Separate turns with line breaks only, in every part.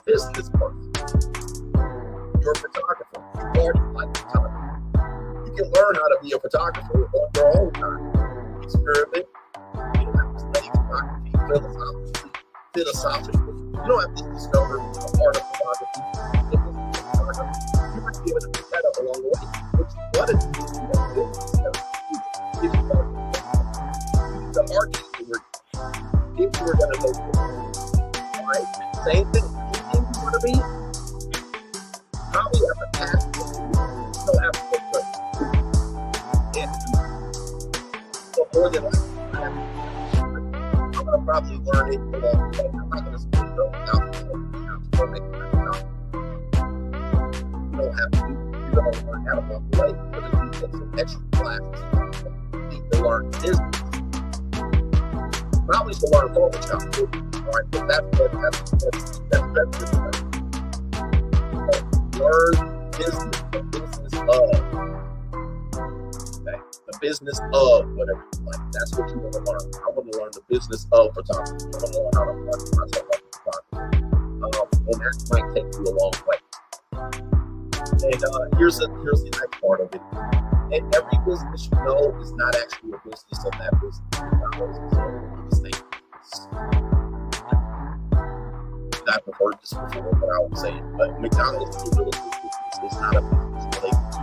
business person. You're a photographer. You already like photography. You can learn how to be a photographer on your own time. Experiment. You don't have to study photography philosophically. You don't have to discover a part of photography. You might be able to pick that up along the way. What you want to do is you want to build this. If you want to the market, if you were going to go for it, all right, same thing. Anything you want to be, probably have to ask you. You still have to go for it. And so more than likely, I'm going to probably learn it along the way. I'm not going to spend $1,000 to make it. You don't have to do. You're going to learn how to along the way. You're going to take some extra classes. You need to learn business. Probably should learn Photoshop too. All right, but that's learn business, the business of. Okay, the business of whatever you like. That's what you want to learn. I want to learn the business of photography. I want to learn how to run myself as a photographer. And that might take you a long way. And here's the next part of it. And every business you know is not actually a business of that business. I've heard this before, but I would say it. But McDonald's is a real estate business. It's not a business related to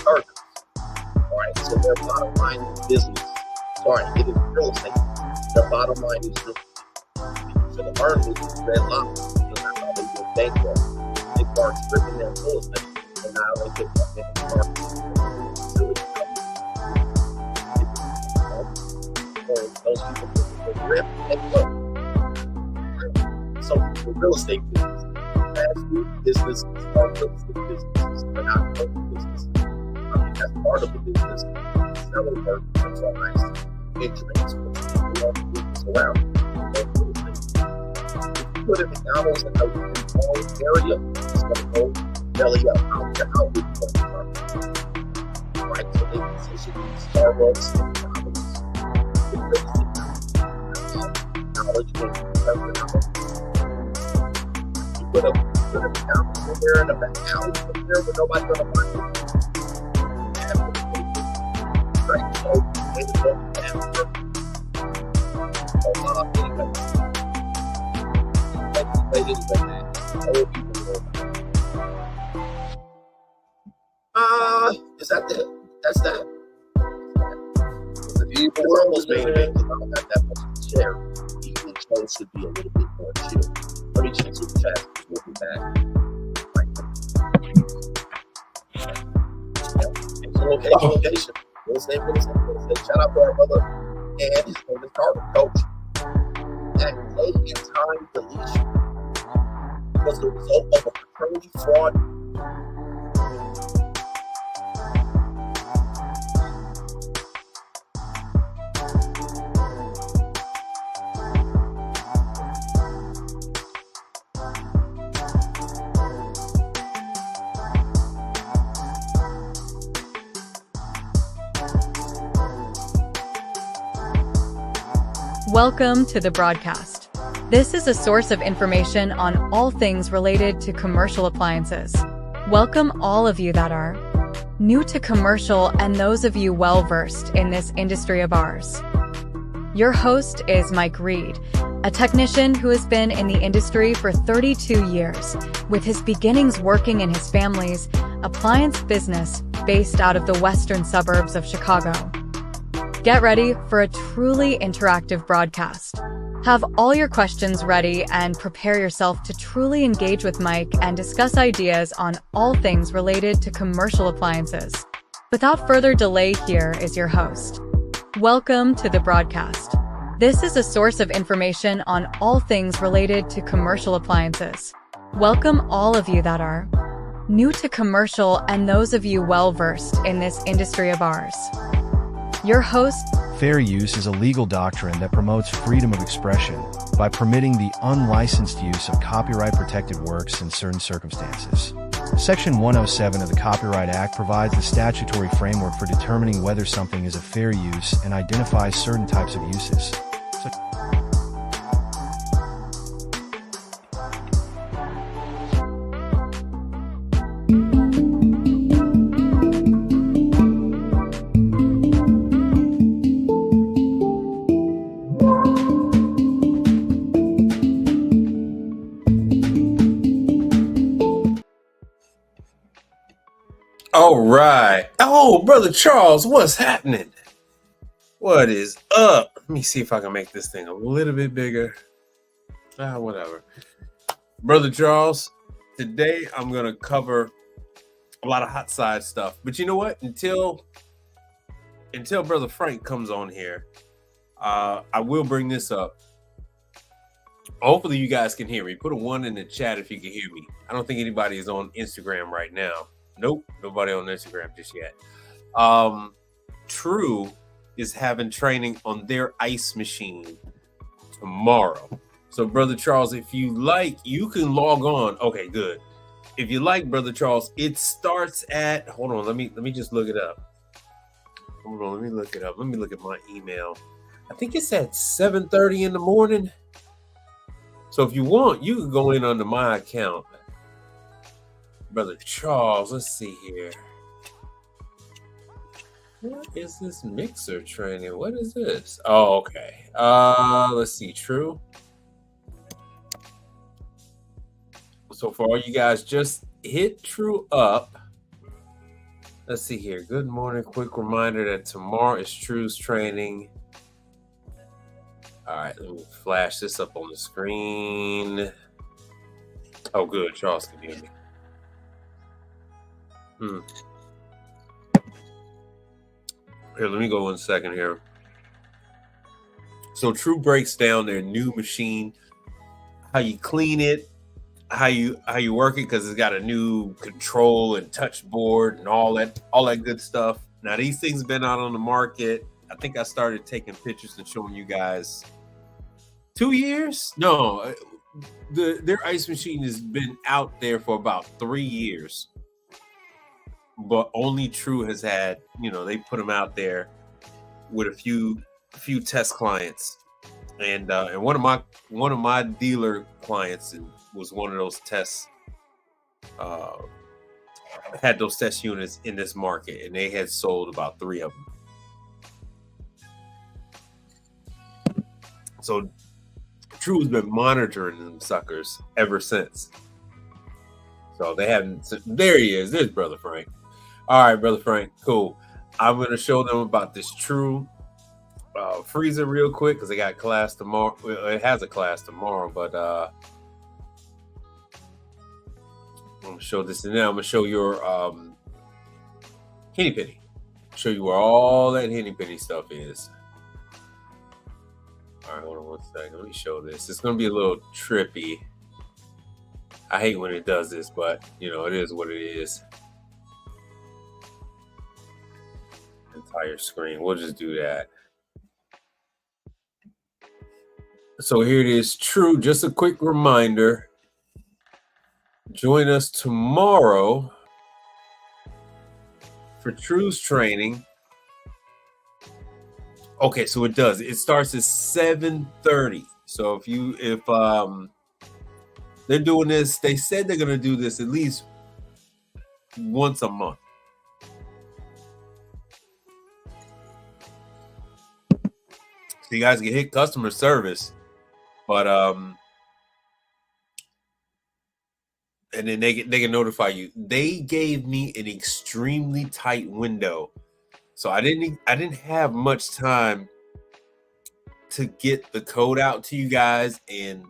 burgers. All right, so their bottom line is business. Sorry, it is real estate. Their bottom line is real estate. You should have learned this is Red Lobster. That's how they get bankrupt. They start stripping their real estate, and now they get that in the market. Those people will rip and look. So the real estate business, fast food businesses are real estate businesses. They're not local businesses. That's part of the business. Selling burgers and nice insurance for people love the business around. If you put a McDonald's in a wrong area, it's going to go belly up. I don't care how big it's going to be. Right? So they position Starbucks and McDonald's. Knowledge and you put a McDonald's in there in a back alley in there where nobody's going to find it. Right? So they just don't have to. Is that the? That's that. We're almost made it. I don't have that much to share. Evening shows should be a little bit more chill. Let me check some chat. We'll be back. Right. Location. Real estate. Shout out to our brother. And his name is Carter, coach. That late in time deletion was the result of a fraternity fraud.
Welcome to the broadcast. This is a source of information on all things related to commercial appliances. Welcome all of you that are new to commercial and those of you well-versed in this industry of ours. Your host is Mike Reed, a technician who has been in the industry for 32 years, with his beginnings working in his family's appliance business based out of the western suburbs of Chicago. Get ready for a truly interactive broadcast. Have all your questions ready and prepare yourself to truly engage with Mike and discuss ideas on all things related to commercial appliances. Without further delay, here is your host. Welcome to the broadcast. This is a source of information on all things related to commercial appliances. Welcome all of you that are new to commercial and those of you well-versed in this industry of ours. Your host.
Fair use is a legal doctrine that promotes freedom of expression by permitting the unlicensed use of copyright-protected works in certain circumstances. Section 107 of the Copyright Act provides the statutory framework for determining whether something is a fair use and identifies certain types of uses.
All right. Oh, brother Charles, what's happening? What is up? Let me see if I can make this thing a little bit bigger. Whatever. Brother Charles, today I'm going to cover a lot of hot side stuff. But you know what? Until Brother Frank comes on here, I will bring this up. Hopefully you guys can hear me. Put a 1 in the chat if you can hear me. I don't think anybody is on Instagram right now. Nope, nobody on Instagram just yet. True is having training on their ice machine tomorrow. So, Brother Charles, if you like, you can log on. Okay, good. If you like, Brother Charles, it starts at, hold on, let me just look it up. Hold on, let me look it up. Let me look at my email. I think it's at 7:30 in the morning. So if you want, you can go in under my account. Brother Charles, let's see here. What is this mixer training? What is this? Oh, okay. Let's see. True. So for all you guys, just hit True up. Let's see here. Good morning. Quick reminder that tomorrow is True's training. All right, let me flash this up on the screen. Oh, good. Charles can hear me. Here, let me go 1 second here. So True breaks down their new machine, how you clean it, how you work it, because it's got a new control and touch board and all that good stuff. Now these things have been out on the market. I think I started taking pictures and showing you guys 2 years. No, their ice machine has been out there for about 3 years. But only True has had, they put them out there with a few test clients, and one of my dealer clients was one of those tests. Had those test units in this market, and they had sold about 3 of them. So True has been monitoring them suckers ever since. So they haven't. There he is. There's Brother Frank. All right, Brother Frank, cool. I'm going to show them about this True freezer real quick because they got class tomorrow. Well, it has a class tomorrow, but I'm going to show this, and then I'm going to show your Henny Penny. Show you where all that Henny Penny stuff is. All right, hold on 1 second. Let me show this. It's going to be a little trippy. I hate when it does this, but, it is what it is. Entire screen. We'll just do that. So here it is. True. Just a quick reminder. Join us tomorrow for True's training. Okay, so it does. It starts at 7:30. So if they're doing this, they said they're gonna do this at least once a month. So you guys can hit customer service, but and then they can notify you. They gave me an extremely tight window, so I didn't have much time to get the code out to you guys and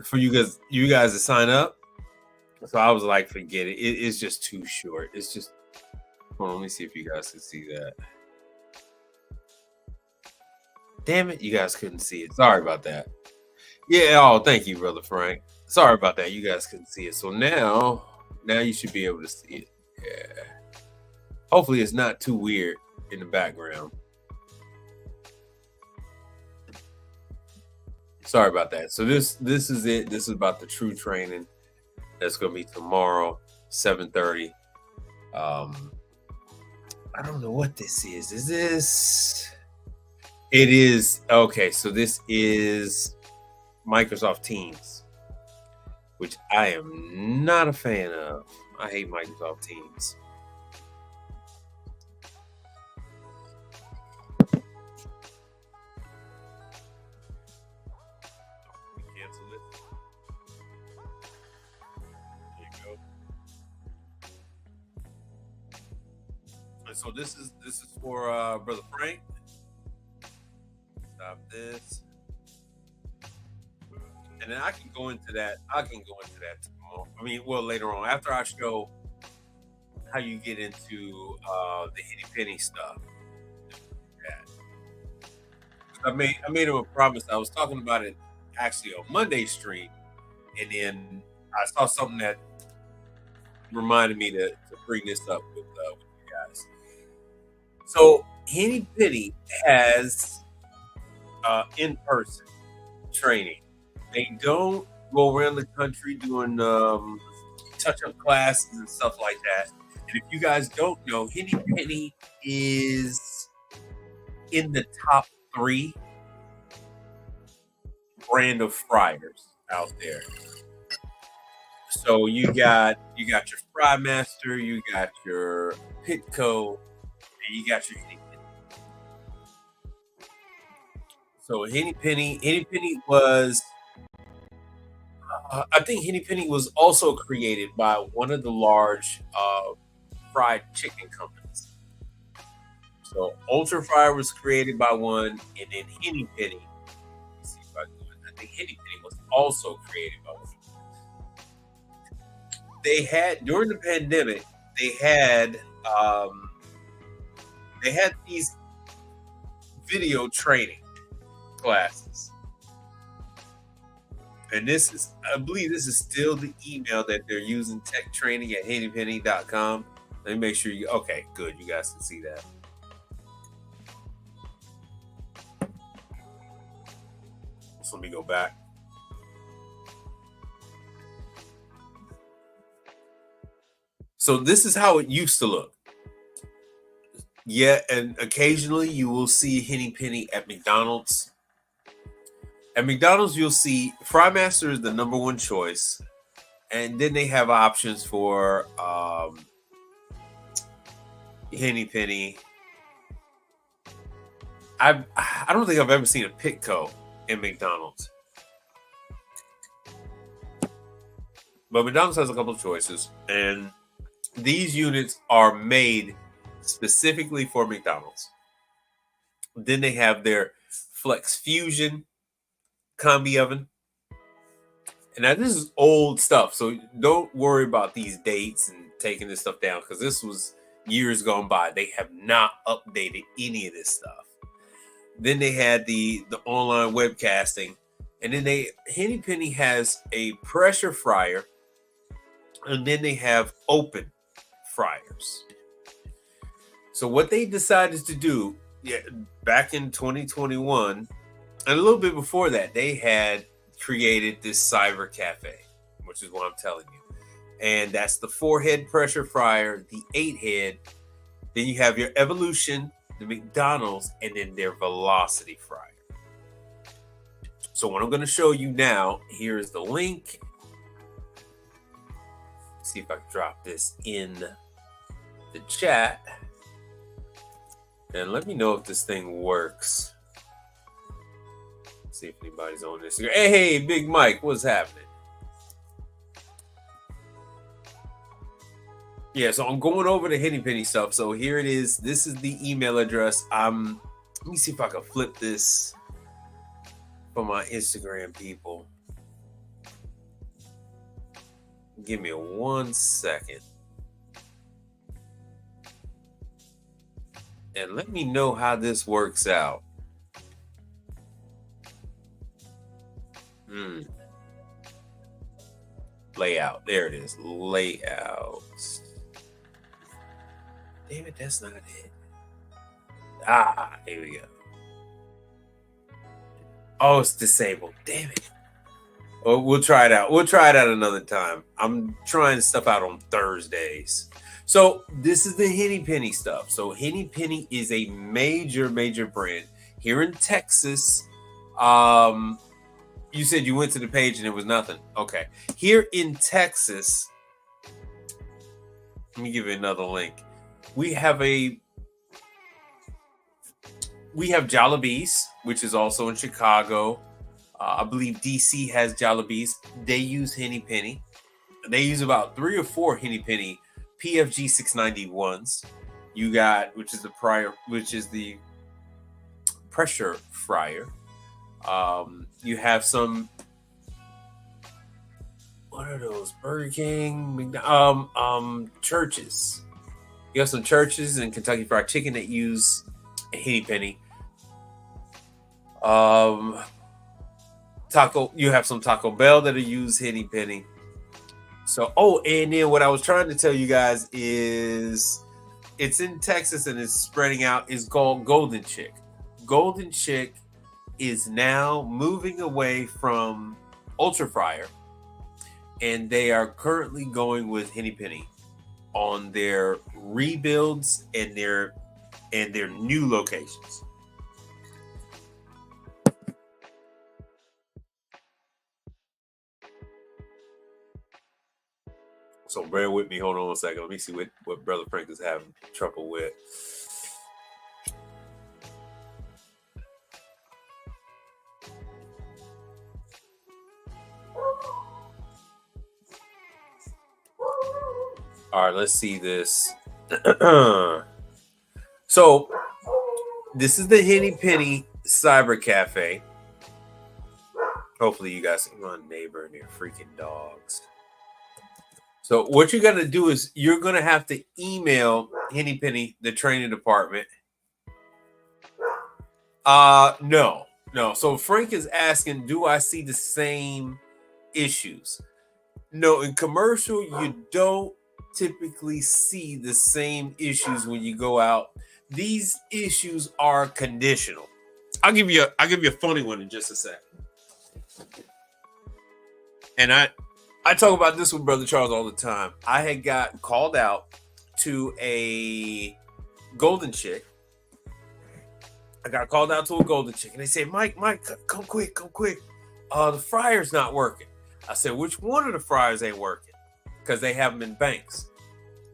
for you guys to sign up. So I was like, forget it. It's just too short. It's just. Hold on, let me see if you guys can see that. Damn it, you guys couldn't see it. Sorry about that. Yeah, oh, thank you, Brother Frank. Sorry about that. You guys couldn't see it. So now you should be able to see it. Yeah. Hopefully it's not too weird in the background. Sorry about that. So this is it. This is about the True training. That's going to be tomorrow, 7:30. I don't know what this is. Is this... It is, okay, so this is Microsoft Teams, which I am not a fan of. I hate Microsoft Teams. Cancel it. There you go. So this is for Brother Frank. Stop this. And then I can go into that. Tomorrow. I mean, well, later on, after I show how you get into the Henny Penny stuff. Yeah. I made him a promise. I was talking about it actually on Monday's stream, and then I saw something that reminded me to bring this up with you guys. So Henny Penny has in-person training. They don't go around the country doing touch-up classes and stuff like that. And if you guys don't know, Henny Penny is in the top 3 brand of fryers out there. So you got your Fry Master, you got your Pitco, and you got your Henny Penny. So Henny Penny was, I think Henny Penny was also created by one of the large fried chicken companies. So Ultra Fryer was created by one, and then Henny Penny. Let's see if I can do it. I think Henny Penny was also created by one. They had, during the pandemic, they had these video training classes. And I believe this is still the email that they're using, techtraining@hennypenny.com. Let me make sure okay, good. You guys can see that. So let me go back. So this is how it used to look. Yeah, and occasionally you will see Henny Penny at McDonald's. At McDonald's, you'll see Fry Master is the #1 choice, and then they have options for Henny Penny. I don't think I've ever seen a Pitco in McDonald's, but McDonald's has a couple of choices, and these units are made specifically for McDonald's. Then they have their Flex Fusion combi oven. And now this is old stuff, so don't worry about these dates and taking this stuff down, because this was years gone by. They have not updated any of this stuff. Then they had the online webcasting, and then Henny Penny has a pressure fryer, and then they have open fryers. So what they decided to do, back in 2021, and a little bit before that, they had created this Cyber Cafe, which is what I'm telling you. And that's the 4-head pressure fryer, the 8-head. Then you have your Evolution, the McDonald's, and then their Velocity fryer. So what I'm going to show you now, here is the link. Let's see if I can drop this in the chat. And let me know if this thing works. See if anybody's on this. Hey, Big Mike, what's happening? Yeah, so I'm going over the Henny Penny stuff. So here it is. This is the email address. Let me see if I can flip this for my Instagram people. Give me 1 second. And let me know how this works out. Layout. There it is. Layout. Damn it, that's not it. Here we go. Oh, it's disabled. Damn it. Oh, we'll try it out. We'll try it out another time. I'm trying stuff out on Thursdays. So this is the Henny Penny stuff. So Henny Penny is a major brand here in Texas. You said you went to the page and it was nothing. Okay. Here in Texas, let me give you another link. We have Jollibee's, which is also in Chicago. I believe DC has Jollibee's. They use Henny Penny. They use about 3 or 4 Henny Penny PFG 691s. You got, which is the pressure fryer. You have some, what are those? Burger King, Churches. You have some Churches and Kentucky Fried Chicken that use a Henny Penny. You have some Taco Bell that'll use Henny Penny. So, and then what I was trying to tell you guys is it's in Texas and it's spreading out. It's called Golden Chick. Golden Chick is now moving away from Ultra Fryer, and they are currently going with Henny Penny on their rebuilds and their new locations. So bear with me. Hold on a second. Let me see what Brother Frank is having trouble with. All right, let's see this. So this is the Henny Penny Cyber Cafe. Hopefully you guys can run neighbor and their freaking dogs. So what you're going to do is you're going to have to email Henny Penny, the training department. No. So Frank is asking, do I see the same issues? No, in commercial, you don't typically see the same issues when you go out. These issues are conditional. I'll give you a funny one in just a second. And I talk about this with Brother Charles all the time. I had got called out to a Golden Chick. I got called out to a Golden Chick, and they said, Mike, come quick. The fryer's not working. I said, which one of the fryers ain't working? Because they have them in banks.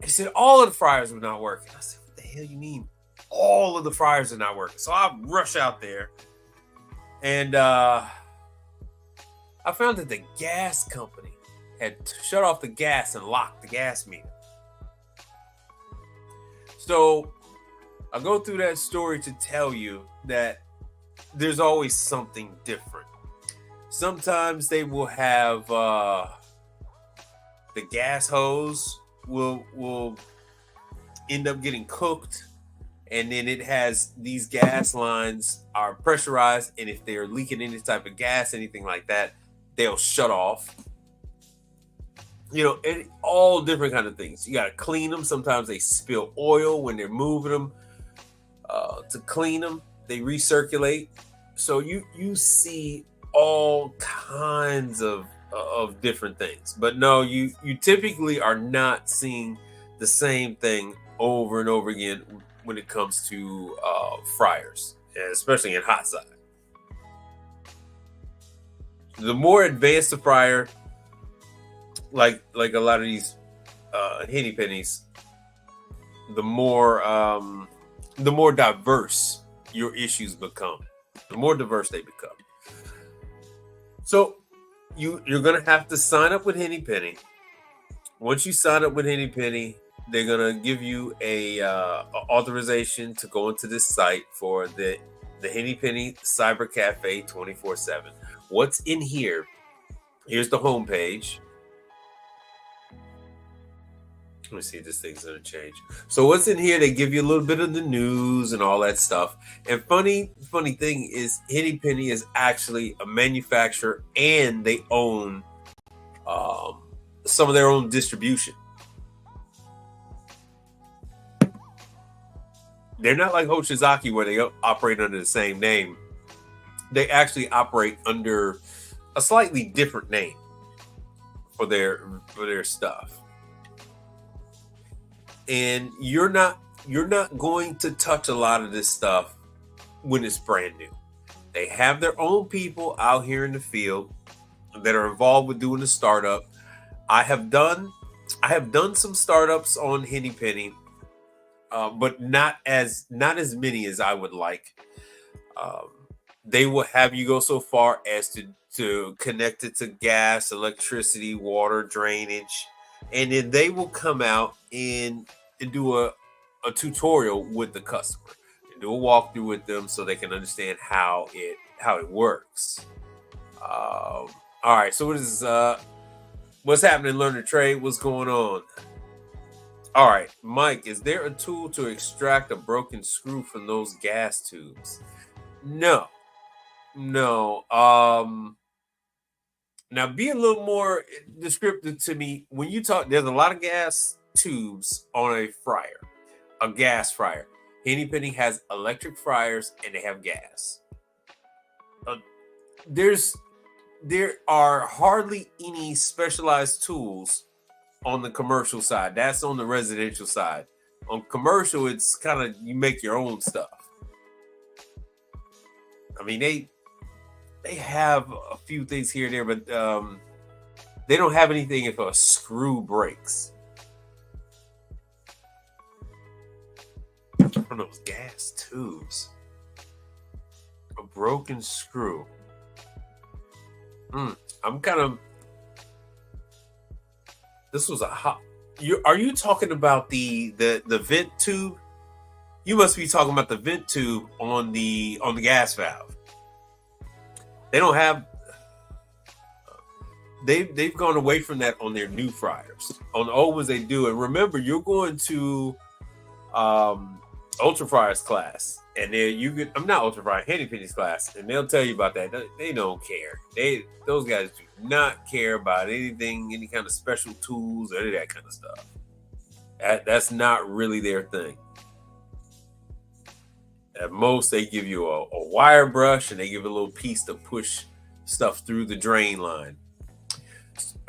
They said, all of the fryers are not working. I said, what the hell you mean? All of the fryers are not working. So I rush out there, and I found that the gas company had shut off the gas and locked the gas meter. So I go through that story to tell you that there's always something different. Sometimes they will have the gas hose will end up getting cooked, and then it has these gas lines are pressurized, and if they're leaking any type of gas, anything like that, they'll shut off. And all different kind of things. You got to clean them. Sometimes they spill oil when they're moving them. To clean them, they recirculate. So you see all kinds of different things. But no, you typically are not seeing the same thing over and over again when it comes to fryers, especially in hot side. The more advanced the fryer, like a lot of these Henny Pennies, the more diverse your issues become. The more diverse they become. So you're gonna have to sign up with Henny Penny. Once you sign up with Henny Penny, they're gonna give you a authorization to go into this site for the Henny Penny Cyber Cafe 24/7. What's in here? Here's the homepage. Let me see if this thing's gonna change. So what's in here? They give you a little bit of the news and all that stuff. And funny thing is, Henny Penny is actually a manufacturer, and they own some of their own distribution. They're not like Hoshizaki where they operate under the same name. They actually operate under a slightly different name for their stuff. And you're not going to touch a lot of this stuff when it's brand new. They have their own people out here in the field that are involved with doing the startup. I have done some startups on Henny Penny, but not as many as I would like. They will have you go so far as to connect it to gas, electricity, water, drainage, and then they will come out and do a tutorial with the customer and do a walkthrough with them so they can understand how it works. All right, so what's happening? Learn to trade. What's going on? All right, Mike, is there a tool to extract a broken screw from those gas tubes? No. Now be a little more descriptive to me. When you talk, there's a lot of gas tubes on a fryer, a gas fryer. Henny Penny has electric fryers and they have gas. There are hardly any specialized tools on the commercial side. That's on the residential side. On commercial, it's kind of you make your own stuff. I mean, they have a few things here and there, but they don't have anything if a screw breaks. From those gas tubes, a broken screw. I'm kind of. This was a hot. Are you talking about the vent tube? You must be talking about the vent tube on the gas valve. They don't have. They've gone away from that on their new fryers. On the old ones they do. And remember, you're going to Ultra Fryers class, and I'm not Ultra Fryer, Henny Penny's class, and they'll tell you about that. They don't care. Those guys do not care about anything, any kind of special tools, or any of that kind of stuff. That's not really their thing. At most, they give you a wire brush, and they give a little piece to push stuff through the drain line.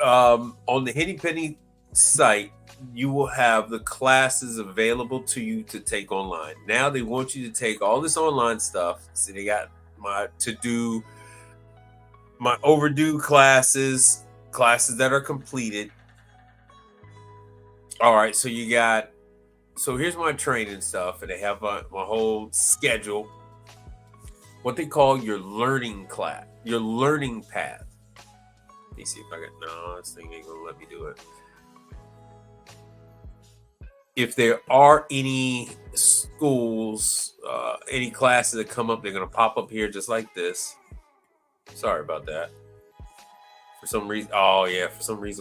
On the Henny Penny site, you will have the classes available to you to take online. Now they want you to take all this online stuff. So they got my overdue classes that are completed. All right, so here's my training stuff, and they have my whole schedule. What they call your learning class, your learning path. Let me see if this thing ain't gonna let me do it. If there are any schools, any classes that come up, they're going to pop up here just like this. Sorry about that. For some reason,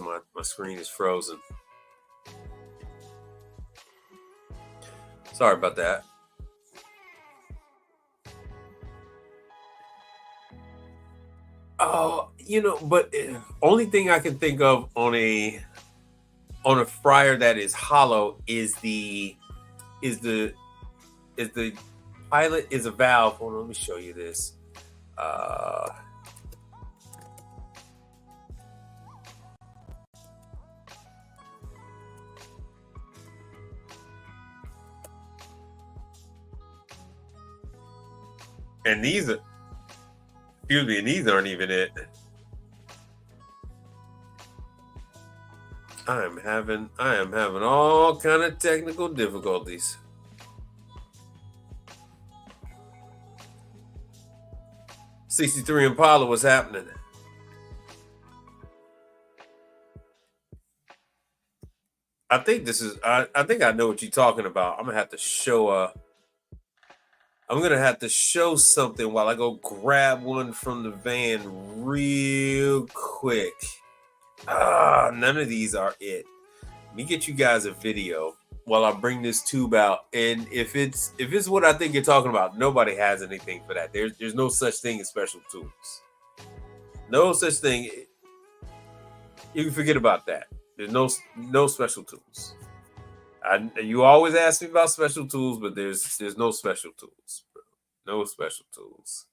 my screen is frozen. Sorry about that. But only thing I can think of on a fryer that is hollow is the pilot is a valve. Hold on, let me show you this. And these aren't even it. I am having all kind of technical difficulties. '63 Impala, what's happening? I think I know what you're talking about. I'm gonna have to show something while I go grab one from the van real quick. None of these are it. Let me get you guys a video while I bring this tube out. And if it's what I think you're talking about, nobody has anything for that. There's no such thing as special tools. No such thing. You can forget about that. There's no special tools. You always ask me about special tools, but there's no special tools. No special tools.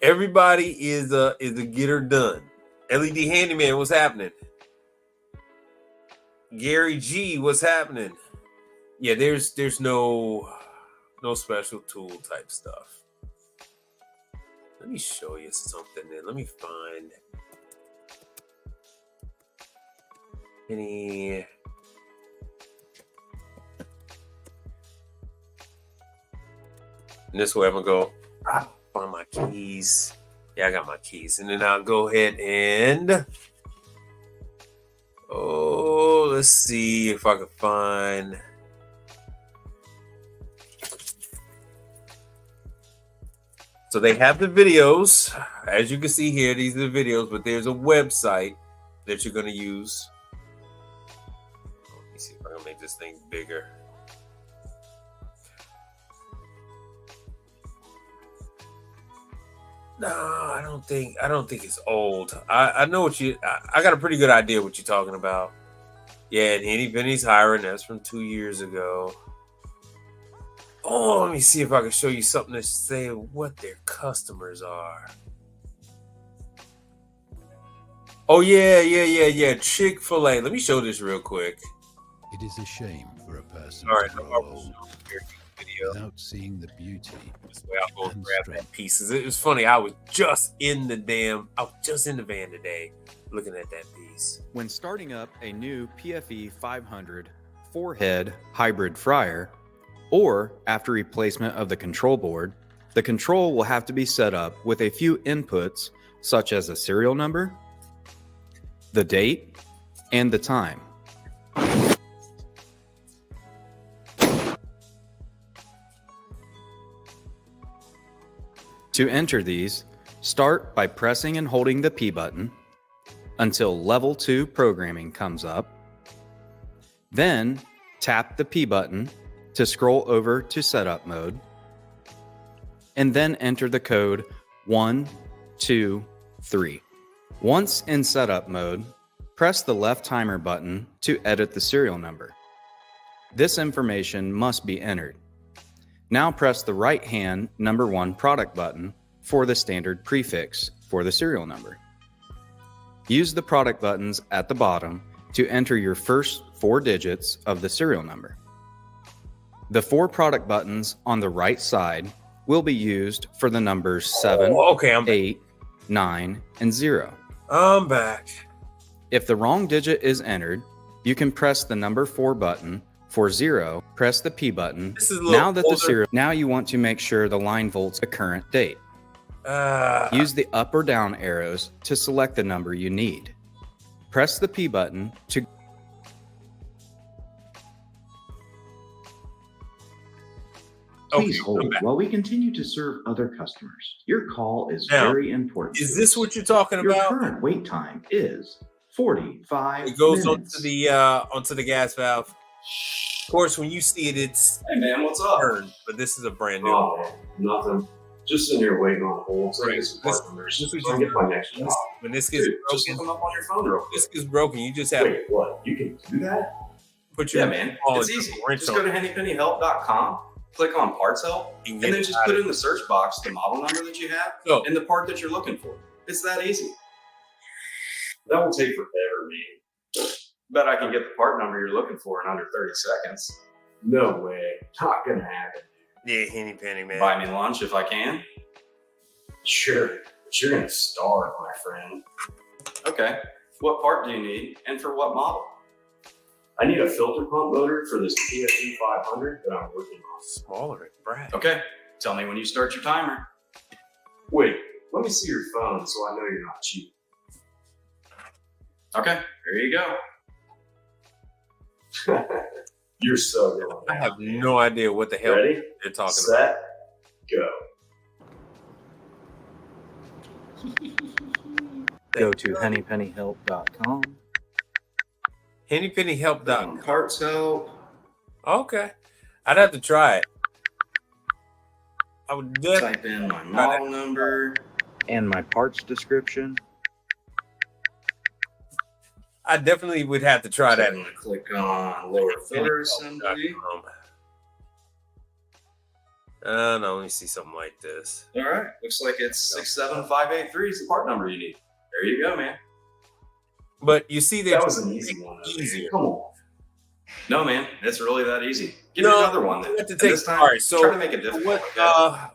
Everybody is a getter done. LED Handyman, what's happening? Gary G, what's happening? Yeah, there's no special tool type stuff. Let me show you something then. Let me find any. And this way I'm gonna go find my keys. Yeah, I got my keys. And then I'll go ahead and let's see if I can find. So they have the videos. As you can see here, these are the videos, but there's a website that you're going to use. Let me see if I can make this thing bigger. No, I don't think it's old. I know what I got a pretty good idea what you're talking about. Yeah, and Henny Penny's hiring. That's from 2 years ago. Oh, let me see if I can show you something to say what their customers are. Oh, yeah. Chick-fil-A. Let me show this real quick.
It is a shame for a person
All right,
to
no,
grow old
video.
without seeing the beauty.
This way I'll go
and
grab
strength.
that pieces. It was funny. I was just in the van today looking at that piece.
When starting up a new PFE 500 4-head hybrid fryer, or after replacement of the control board, the control will have to be set up with a few inputs such as a serial number, the date, and the time. To enter these, start by pressing and holding the P button until Level 2 programming comes up. Then tap the P button to scroll over to setup mode, and then enter the code 123. Once in setup mode, press the left timer button to edit the serial number. This information must be entered. Now press the right hand number 1 product button for the standard prefix for the serial number. Use the product buttons at the bottom to enter your first 4 digits of the serial number. The 4 product buttons on the right side will be used for the numbers 7, 8, 9, and 0.
I'm back.
If the wrong digit is entered, you can press the number 4 button. For 0, press the P button.
This is a little
Now you want to make sure the line volts the current date. Use the up or down arrows to select the number you need. Press the P button to
Please hold while we continue to serve other customers. Your call is
Now,
very important.
Is
to
this
us.
what you're talking
Your
about?
current wait time is 45
It goes
minutes.
onto the gas valve. Of course, when you see it, it's
Hey man, what's up?
turned, but this is a brand new.
Oh man, nothing. Just sitting here waiting on hold. So I
Right.
get some
This-
part numbers.
this was
So I get my next job.
When this gets
Dude, just
broken,
look them up on your phone real quick.
this gets broken. You just have to
Wait, what? You can do that?
put your
Yeah, man.
ball
It's
and
easy.
wrench
Just
on
go to hennypennyhelp.com, click on parts help,
and
and
get
then
it
just
out
put
of
in the search box the model number that you have
So-
and the part that you're looking for. It's that easy. That will take forever, man. Bet I can get the part number you're looking for in under 30 seconds. No way. Not gonna happen.
Yeah, Henny Penny, man.
Buy me lunch if I can. Sure, but you're gonna starve, my friend. Okay. What part do you need, and for what model? I need a filter pump motor for this PFE 500 that I'm working on.
Smaller at Brad.
Okay. Tell me when you start your timer. Wait, let me see your phone so I know you're not cheating. Okay, there you go. You're so good.
I have no idea what the hell
Ready?
they're talking
Set, go.
go to hennypennyhelp.com.
about. HennyPennyHelp.com.
Parts help.
Okay, I'd have to try it. I would definitely.
Type in my model number.
And my parts description.
I definitely would have to try
So
that.
I'm gonna click on lower filter assembly.
No, let me see something like this.
All right, looks like it's 67583 is the part number you need. There you go, man.
But you see,
That was an easy one.
Easier.
Come on. No, man, it's really that easy. Give
No,
me another one then.
you have to
And
take-
this time,
all right, so
try to make it difficult.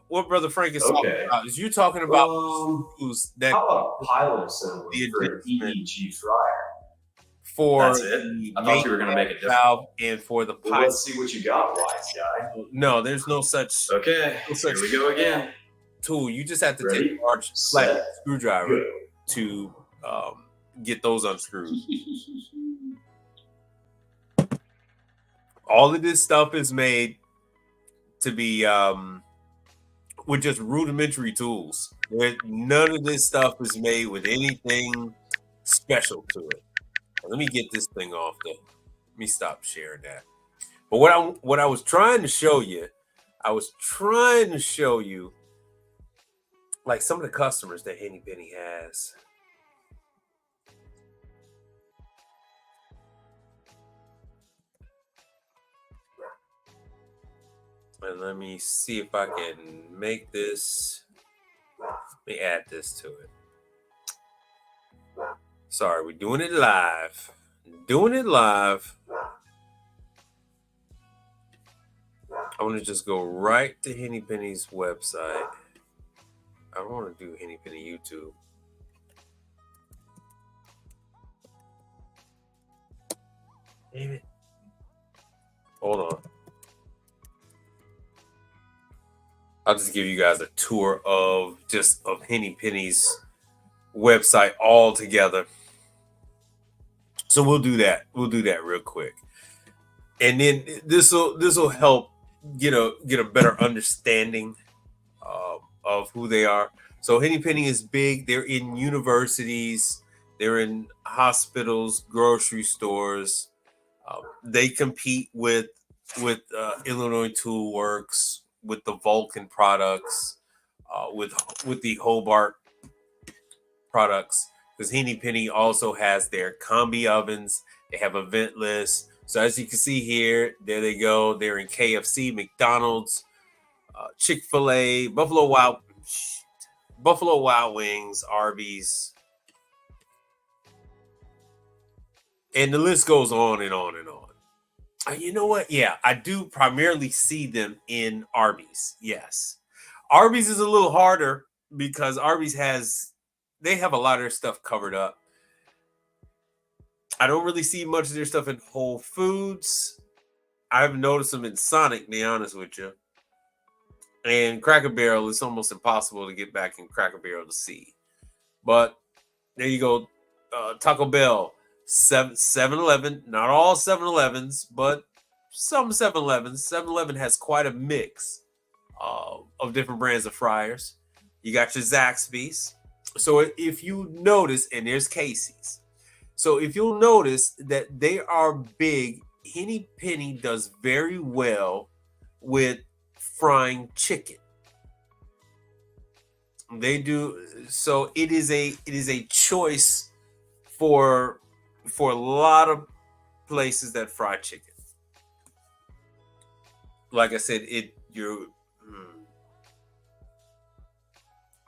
What Brother Frank is talking
Okay.
about is you talking about
Um,
screws that
How about a pilot assembly
The
for an
adjustment.
EEG fryer?
for
That's it?
the
I thought you were gonna make it different.
valve and for the
Well,
pipe.
let's see what you got, wise guy.
No, there's no such
Okay, here we go again.
tool. You just have to
Ready?
take a large flat
Set.
screwdriver
Go.
to get those unscrewed. All of this stuff is made to be with just rudimentary tools. None of this stuff is made with anything special to it. Let me get this thing off the. Let me stop sharing that. But what I was trying to show you, like some of the customers that Henny Penny has. And let me see if I can make this. Let me add this to it. Sorry, we're doing it live. I want to just go right to Henny Penny's website. I don't want to do Henny Penny YouTube. Damn it. Hold on. I'll just give you guys a tour of Henny Penny's website all together. So we'll do that. We'll do that real quick. And then this will help get a better understanding of who they are. So Henny Penny is big. They're in universities. They're in hospitals, grocery stores. They compete with Illinois Tool Works, with the Vulcan products, with the Hobart products. Because Henny Penny also has their combi ovens. They have a ventless. So as you can see here, there they go. They're in KFC, McDonald's, Chick-fil-A, Buffalo Wild Wings, Arby's. And the list goes on and on and on. You know what? Yeah, I do primarily see them in Arby's. Yes. Arby's is a little harder because Arby's they have a lot of their stuff covered up. I don't really see much of their stuff in Whole Foods. I haven't noticed them in Sonic, to be honest with you. And Cracker Barrel, it's almost impossible to get back in Cracker Barrel to see. But there you go. Taco Bell, 7-Eleven, not all 7-Elevens, but some 7-Elevens. 7-Eleven has quite a mix of different brands of fryers. You got your Zaxby's. So if you notice, and there's Casey's. So if you'll notice that they are big, Henny Penny does very well with frying chicken. They do. So it is a choice for a lot of places that fry chicken. Like I said,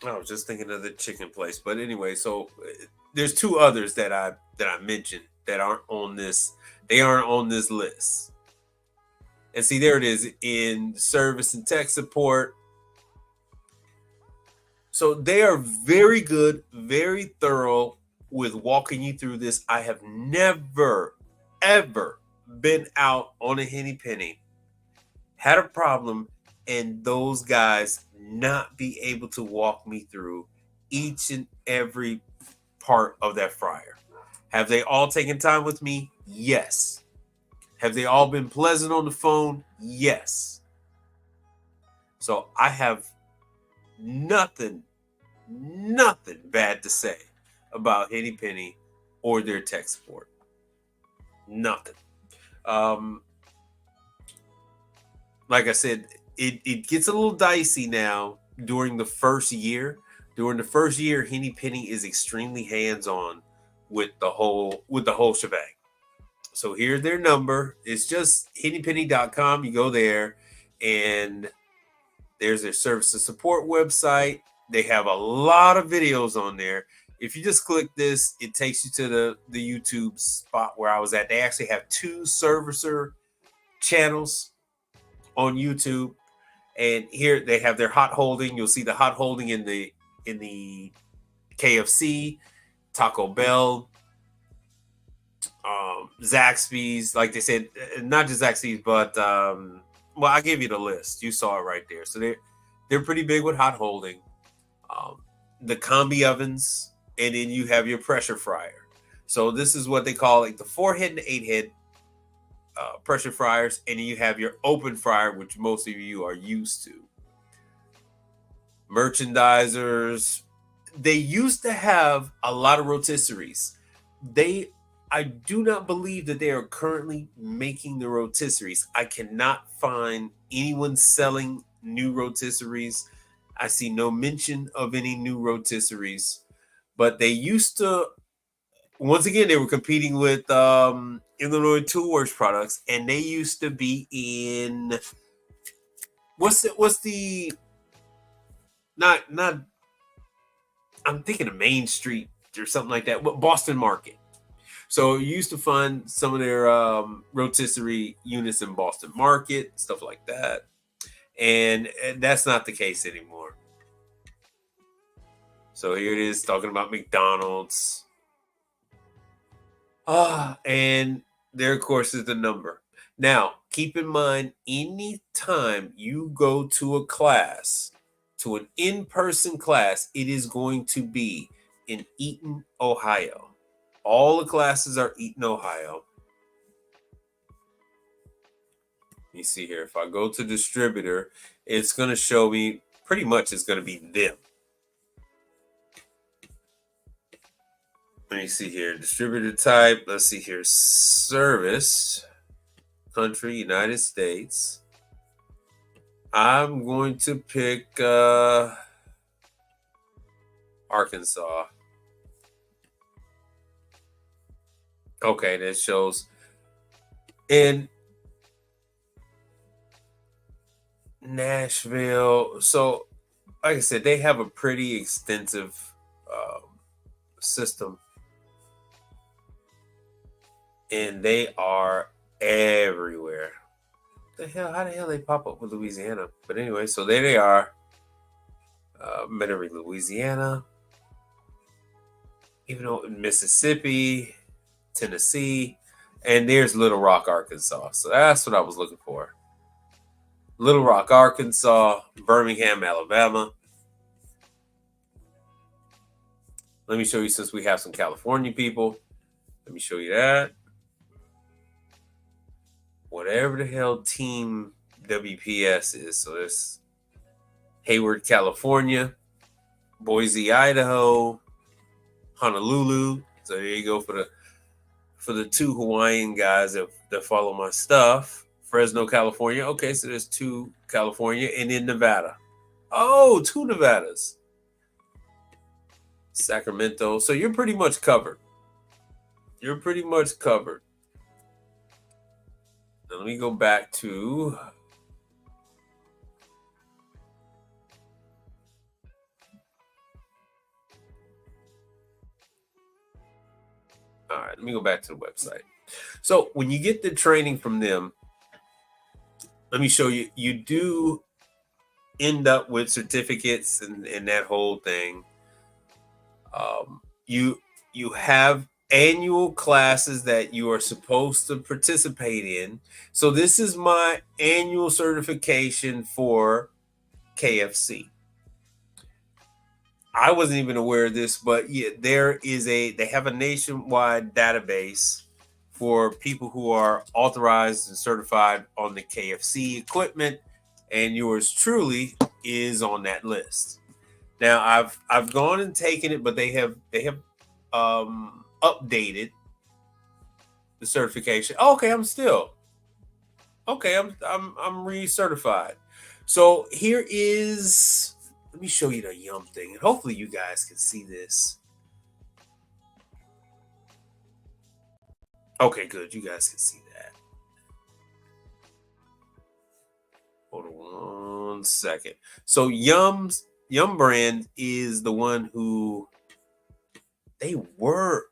I was just thinking of the chicken place, but anyway, so there's two others that I mentioned that aren't on this. They aren't on this list. And see, there it is in service and tech support. So they are very good, very thorough with walking you through this. I have never, ever been out on a Henny Penny, had a problem, and those guys not be able to walk me through each and every part of that fryer. Have they all taken time with me? Yes. Have they all been pleasant on the phone? Yes. So I have nothing bad to say about Henny Penny or their tech support. Nothing. Like I said, it gets a little dicey now during the first year. During the first year, Henny Penny is extremely hands-on with the whole shebang. So here's their number. It's just hennypenny.com. You go there, and there's their service and support website. They have a lot of videos on there. If you just click this, it takes you to the YouTube spot where I was at. They actually have 2 servicer channels on YouTube. And here they have their hot holding. You'll see the hot holding in the KFC, Taco Bell, Zaxby's. Like they said, not just Zaxby's, but well, I gave you the list. You saw it right there. So they're pretty big with hot holding. The combi ovens, and then you have your pressure fryer. So this is what they call like the 4-head and 8-head pressure fryers, and then you have your open fryer, which most of you are used to. merchandisers. They used to have a lot of rotisseries. I do not believe that they are currently making the rotisseries. I cannot find anyone selling new rotisseries. I see no mention of any new rotisseries, but they used to. Once again, they were competing with Illinois Toolworks products, and they used to be in what's the not I'm thinking of Main Street or something like that. Boston Market. So you used to find some of their rotisserie units in Boston Market, stuff like that, and that's not the case anymore. So here it is talking about McDonald's. And there, of course, is the number. Now, keep in mind, anytime you go to a class, to an in-person class, it is going to be in Eaton, Ohio. All the classes are Eaton, Ohio. You see here, if I go to distributor, it's going to show me pretty much it's going to be them. Let me see here, distributor type. Let's see here, service, country, United States. I'm going to pick Arkansas. Okay, that shows. In Nashville. So, like I said, they have a pretty extensive system. And they are everywhere. How the hell they pop up with Louisiana? But anyway, so there they are. Metairie, Louisiana. Even though Mississippi, Tennessee, and there's Little Rock, Arkansas. So that's what I was looking for. Little Rock, Arkansas, Birmingham, Alabama. Let me show you, since we have some California people. Let me show you that. Whatever the hell Team WPS is. So there's Hayward, California, Boise, Idaho, Honolulu. So there you go for the two Hawaiian guys that follow my stuff. Fresno, California. Okay, so there's 2 California, and then Nevada. Oh, 2 Nevadas. Sacramento. So you're pretty much covered. You're pretty much covered. Now let me go back to all right, let me go back to the website. So when you get the training from them, let me show you, you do end up with certificates and that whole thing. You have annual classes that you are supposed to participate in. So this is my annual certification for KFC. I wasn't even aware of this, but yeah, they have a nationwide database for people who are authorized and certified on the KFC equipment, and yours truly is on that list. Now I've gone and taken it, but they have updated the certification. Oh, okay, I'm recertified. So here is, let me show you the Yum thing, and hopefully you guys can see this. Okay, good. You guys can see that. Hold on 1 second. So Yum brand is the one who they were.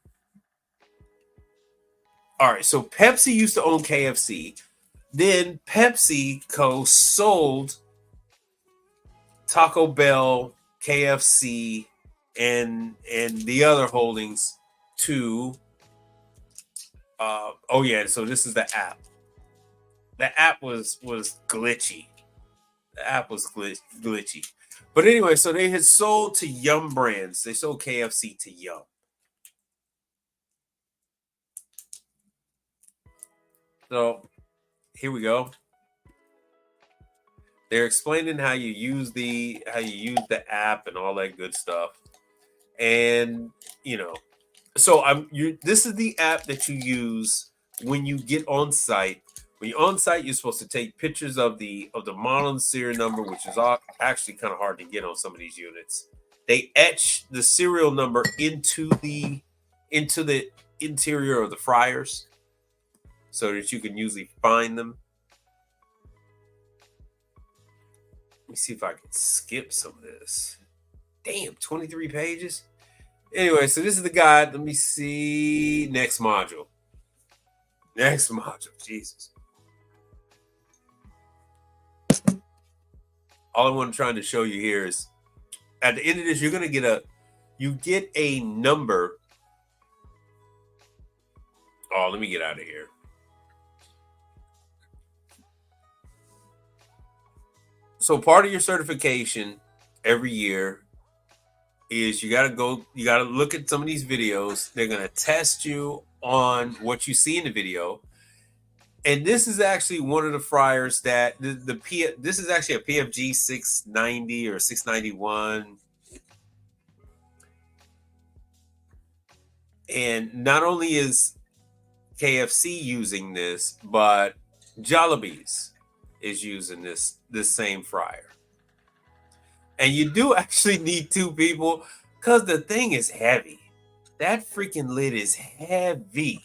All right, so Pepsi used to own KFC. Then PepsiCo sold Taco Bell, KFC, and the other holdings to so this is the app. The app was glitchy. The app was glitchy. But anyway, so they had sold to Yum Brands. They sold KFC to Yum. So here we go. They're explaining how you use the app and all that good stuff. And so this is the app that you use when you get on site. When you're on site, you're supposed to take pictures of the model and serial number, which is actually kind of hard to get on some of these units. They etch the serial number into the interior of the fryers so that you can usually find them. Let me see if I can skip some of this. Damn, 23 pages. Anyway, so this is the guide. Let me see. Next module. Jesus. All I want to try to show you here is at the end of this, you're going to get a number. Oh, let me get out of here. So part of your certification every year is you got to look at some of these videos. They're going to test you on what you see in the video. And this is actually one of the fryers that this is actually a PFG 690 or 691. And not only is KFC using this, but Jollibee's is using this same fryer. And you do actually need two people because the thing is heavy. That freaking lid is heavy.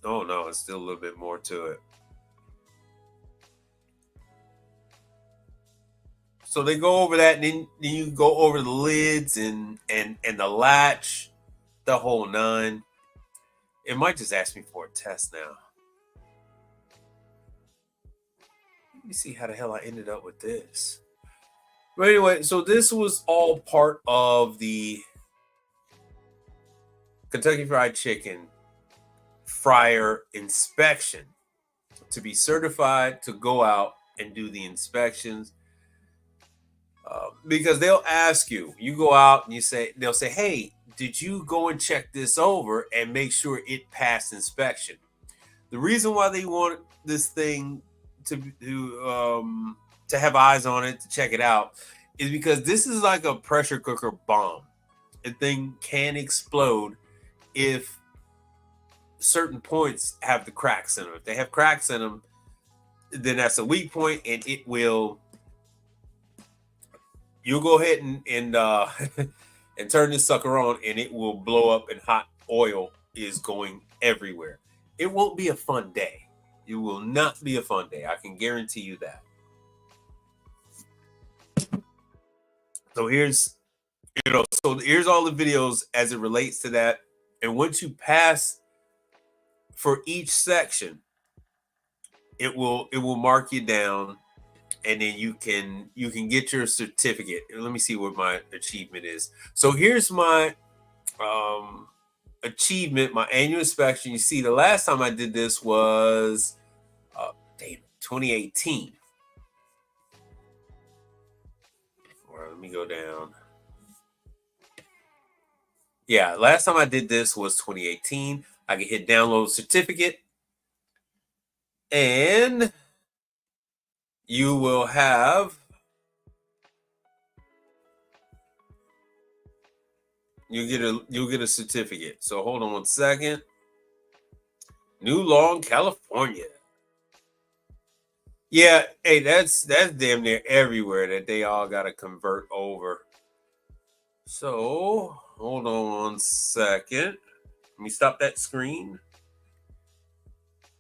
Oh no, it's still a little bit more to it. So they go over that, and then you go over the lids and the latch, the whole nine. It might just ask me for a test now. Let me see how the hell I ended up with this. But anyway, so this was all part of the Kentucky Fried Chicken fryer inspection to be certified to go out and do the inspections. Because they'll ask you go out and they'll say, hey, did you go and check this over and make sure it passed inspection? The reason why they want this thing to have eyes on it, to check it out, is because this is like a pressure cooker bomb. The thing can explode if certain points have the cracks in them. If they have cracks in them, then that's a weak point, and you'll go ahead and and turn this sucker on, and it will blow up, and hot oil is going everywhere. It won't be a fun day. It will not be a fun day. I can guarantee you that. So here's all the videos as it relates to that. And once you pass for each section, it will mark you down, and then you can get your certificate. Let me see what my achievement is. So here's my achievement, my annual inspection. You see, the last time I did this was 2018. All right, let me go down. Yeah, last time I did this was 2018. I can hit download certificate, and you will have you'll get a certificate. So hold on one second. New Law in California. Yeah, hey, that's damn near everywhere that they all got to convert over. So hold on one second. Let me stop that screen.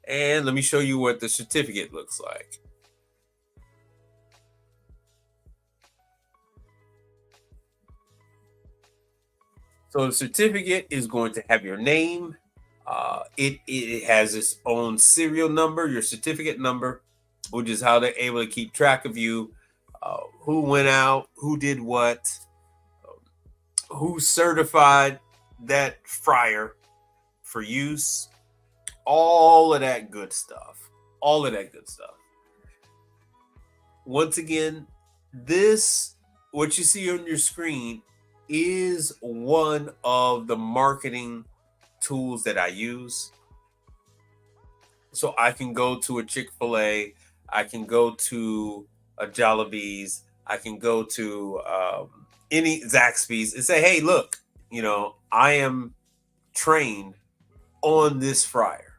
And let me show you what the certificate looks like. So the certificate is going to have your name. It has its own serial number, your certificate number, which is how they're able to keep track of you, who went out, who did what, who certified that fryer for use, all of that good stuff. All of that good stuff. Once again, what you see on your screen is one of the marketing tools that I use. So I can go to a Chick-fil-A, I can go to a Jollibee's, I can go to any Zaxby's and say, hey, look, I am trained on this fryer.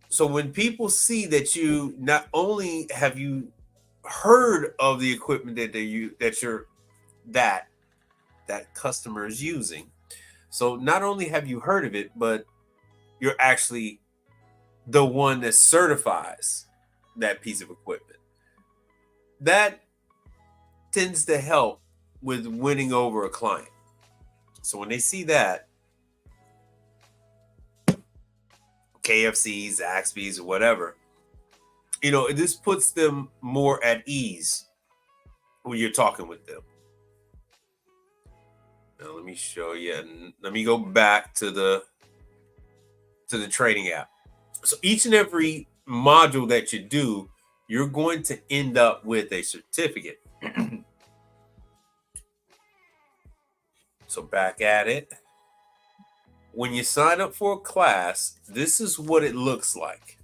So when people see that you not only have you heard of the equipment that customer is using, so not only have you heard of it, but you're actually the one that certifies that piece of equipment. That tends to help with winning over a client. So when they see that, KFC, Zaxby's, or whatever, this puts them more at ease when you're talking with them. Now let me show you, and let me go back to the training app. So each and every module that you do, you're going to end up with a certificate. So back at it. When you sign up for a class, this is what it looks like.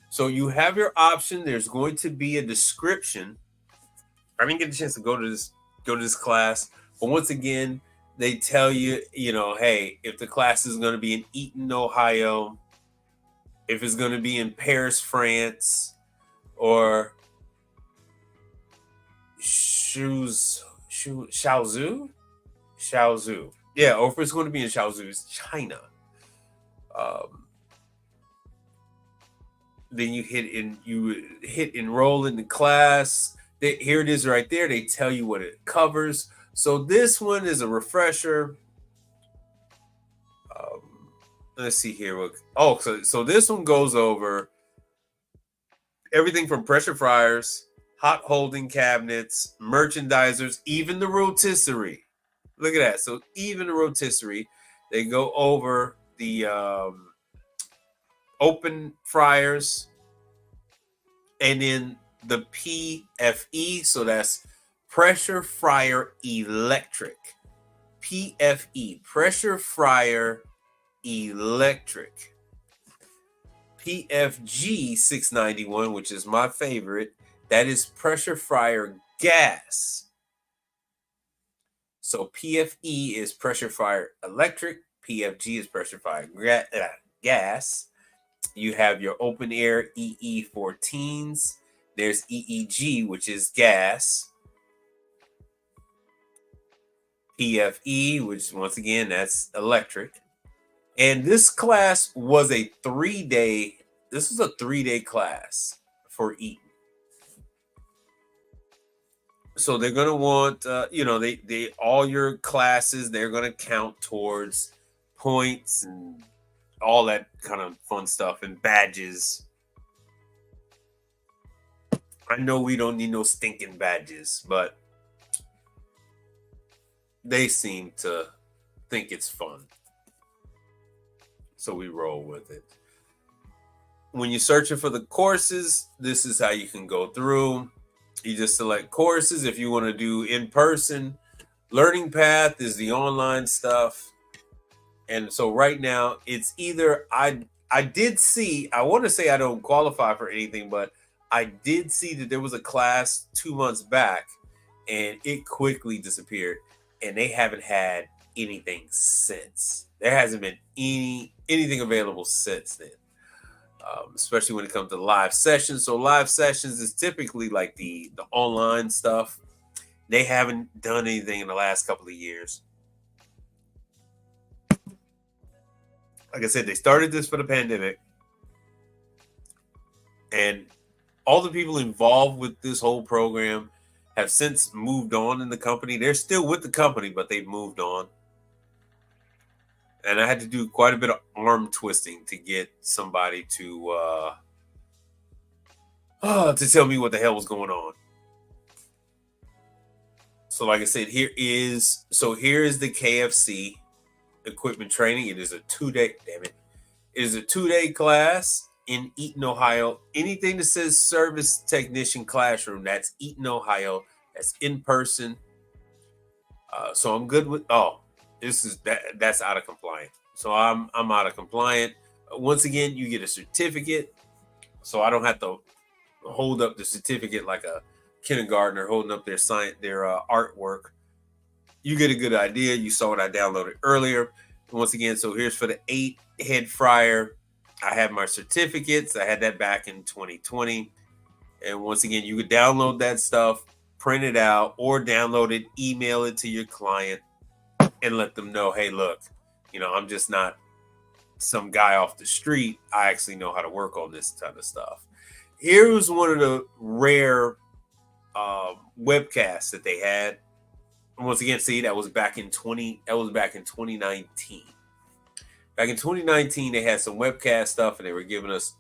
So you have your option. There's going to be a description. I didn't get a chance to go to this class, but once again, they tell you, hey, if the class is going to be in Eaton, Ohio, if it's going to be in Paris, France, or Shaozhou. Yeah, or if it's going to be in Shaozhou, China. Then you hit enroll in the class. Here it is right there. They tell you what it covers. So this one is a refresher. Let's see here. So this one goes over everything from pressure fryers, hot holding cabinets, merchandisers, even the rotisserie. Look at that. So even the rotisserie, they go over the open fryers, and then the PFE. So that's pressure fryer electric. PFE, pressure fryer electric. PFG 691, which is my favorite, that is pressure fryer gas. So PFE is pressure fryer electric, PFG is pressure fryer gas. You have your open air EE14s. There's EEG, which is gas. PFE, which once again, that's electric. And this class was a 3-day. This was a 3-day class for Eaton. So they're gonna want, they all your classes. They're gonna count towards points and all that kind of fun stuff and badges. I know we don't need no stinking badges, but they seem to think it's fun. So we roll with it. When you're searching for the courses, this is how you can go through. You just select courses. If you want to do in-person, Learning Path is the online stuff. And so right now it's either I did see, I want to say I don't qualify for anything, but I did see that there was a class 2 months back and it quickly disappeared, and they haven't had anything since. There hasn't been anything available since then, especially when it comes to live sessions. So live sessions is typically like the online stuff. They haven't done anything in the last couple of years. Like I said, they started this for the pandemic, and all the people involved with this whole program have since moved on in the company. They're still with the company, but they've moved on. And I had to do quite a bit of arm twisting to get somebody to tell me what the hell was going on. So like I said, here is the KFC equipment training. It is a 2-day, it is a 2-day class in Eaton, Ohio. Anything that says service technician classroom, that's Eaton, Ohio. That's in person. So I'm good with, that's out of compliance. So I'm out of compliant. Once again, you get a certificate, so I don't have to hold up the certificate like a kindergartner holding up their artwork. You get a good idea. You saw what I downloaded earlier. Once again, so here's for the 8-head fryer. I have my certificates. I had that back in 2020. And once again, you could download that stuff, print it out, or download it, email it to your client, and let them know, hey, look, I'm just not some guy off the street. I actually know how to work on this kind of stuff. Here was one of the rare webcasts that they had. And once again, see, that was back in 2019. Back in 2019, they had some webcast stuff, and they were giving us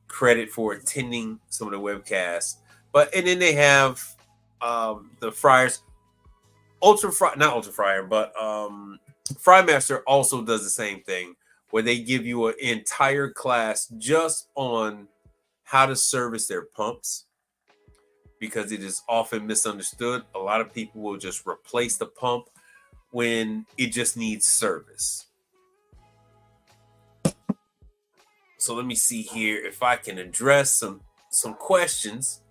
credit for attending some of the webcasts. And then they have the fryers, not Ultra Fryer, but Frymaster also does the same thing, where they give you an entire class just on how to service their pumps, because it is often misunderstood. A lot of people will just replace the pump when it just needs service. So let me see here if I can address some questions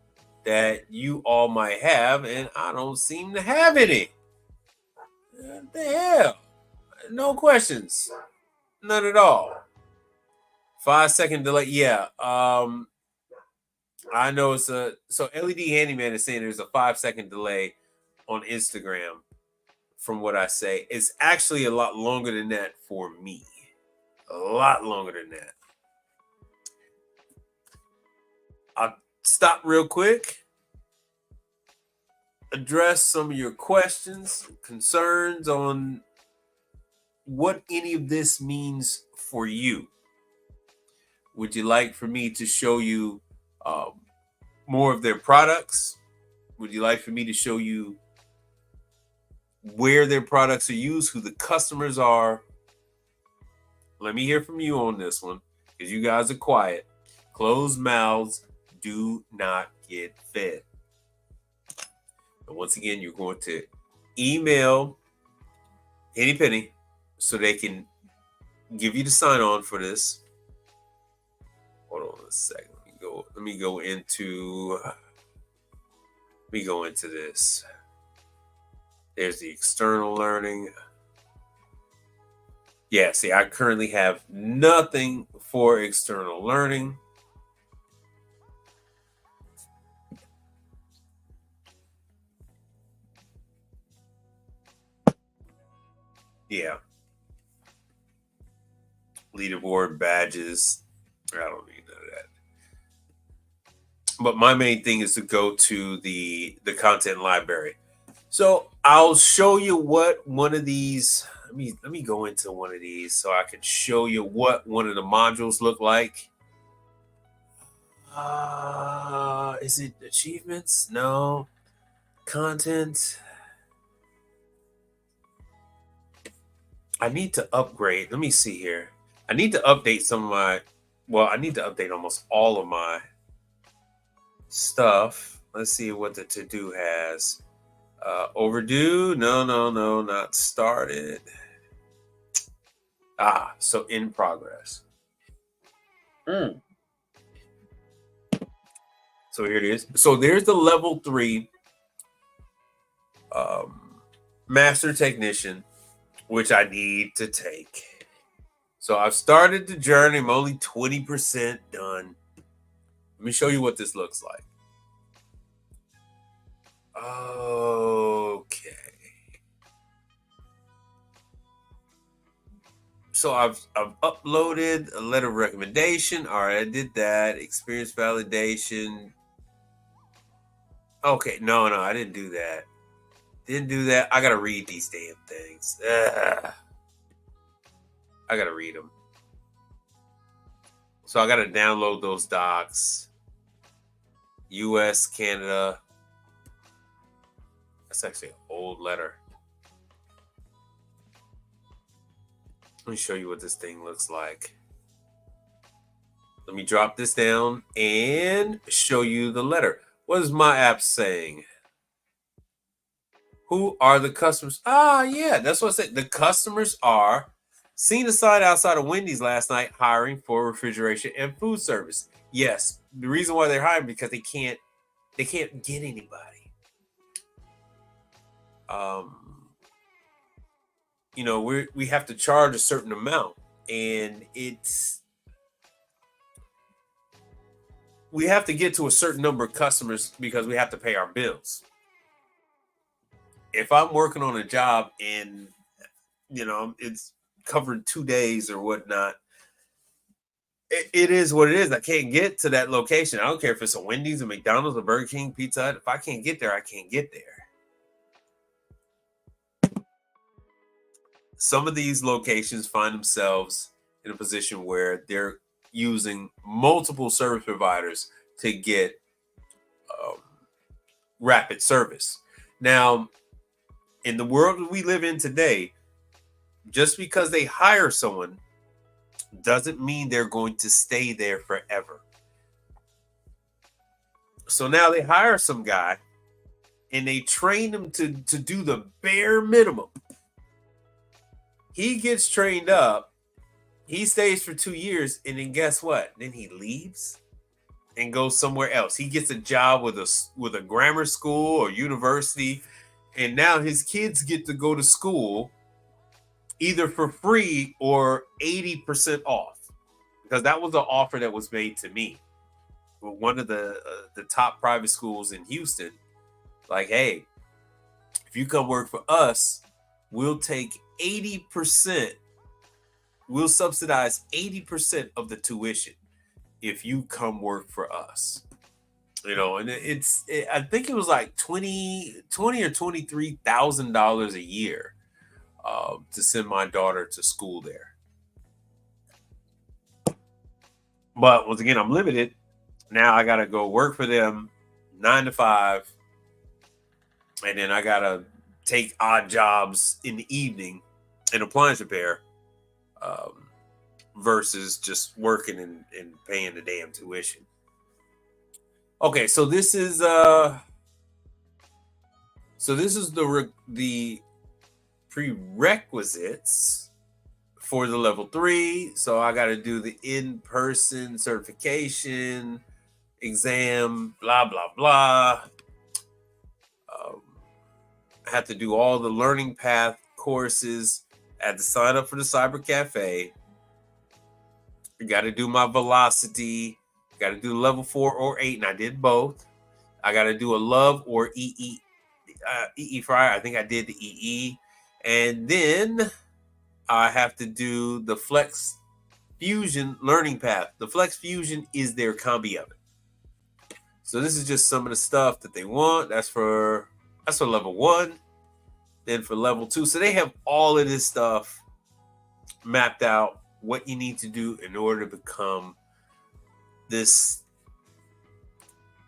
that you all might have, and I don't seem to have any. What the hell? No questions. None at all. 5-second delay. Yeah. I know it's so LED Handyman is saying there's a 5-second delay on Instagram from what I say. It's actually a lot longer than that for me. A lot longer than that. I'll stop real quick, address some of your questions, concerns on what any of this means for you. Would you like for me to show you more of their products? Would you like for me to show you where their products are used, who the customers are? Let me hear from you on this one, because you guys are quiet. Closed mouths do not get fed. And once again, you're going to email Henny Penny so they can give you the sign on for this. Hold on a second. Let me go into this. There's the external learning. Yeah, see, I currently have nothing for external learning. Yeah. Leaderboard, badges. I don't need none of that. But my main thing is to go to the content library. So I'll show you what one of these, let me go into one of these so I can show you what one of the modules look like. Is it achievements? No. Content. I need to upgrade. Let me see here. I need to update I need to update almost all of my stuff. Let's see what the to-do has. Overdue. No, not started. So in progress. So here it is. So there's the level 3 master technician, which I need to take. So I've started the journey. I'm only 20% done. Let me show you what this looks like. Okay. So I've uploaded a letter of recommendation. All right, I did that. Experience validation. Okay, no, I didn't do that. I gotta read these damn things. I gotta read them. So I gotta download those docs. US, Canada. That's actually an old letter. Let me show you what this thing looks like. Let me drop this down and show you the letter. What is my app saying? Who are the customers? Yeah, that's what I said. The customers are Seen a sign outside of Wendy's last night hiring for refrigeration and food service. Yes, the reason why they're hiring because they can't get anybody. We have to charge a certain amount, and we have to get to a certain number of customers because we have to pay our bills. If I'm working on a job and it's covered 2 days or whatnot, it is what it is. I can't get to that location. I don't care if it's a Wendy's, a McDonald's, a Burger King, Pizza Hut. If I can't get there, I can't get there. Some of these locations find themselves in a position where they're using multiple service providers to get rapid service. Now, in the world that we live in today, just because they hire someone doesn't mean they're going to stay there forever. So now they hire some guy and they train him to do the bare minimum. He gets trained up, he stays for 2 years, and then guess what? Then he leaves and goes somewhere else. He gets a job with a grammar school or university, and now his kids get to go to school either for free or 80% off, because that was the offer that was made to me. One of the top private schools in Houston, like, hey, if you come work for us, we'll take 80%. We'll subsidize 80% of the tuition if you come work for us. And I think it was like $20,000 or $23,000 a year to send my daughter to school there. But once again, I'm limited. Now I got to go work for them 9 to 5. And then I got to take odd jobs in the evening in appliance repair versus just working and paying the damn tuition. Okay, so this is the prerequisites for the level 3. So I got to do the in-person certification exam, blah blah blah. I have to do all the learning path courses. I had to sign up for the cyber cafe. I got to do my velocity. I got to do level 4 or 8, and I did both. I got to do a love or EE fryer. I think I did the EE. And then I have to do the Flex Fusion learning path. The Flex Fusion is their combi oven. So this is just some of the stuff that they want. That's for level 1. Then for level 2. So they have all of this stuff mapped out, what you need to do in order to become this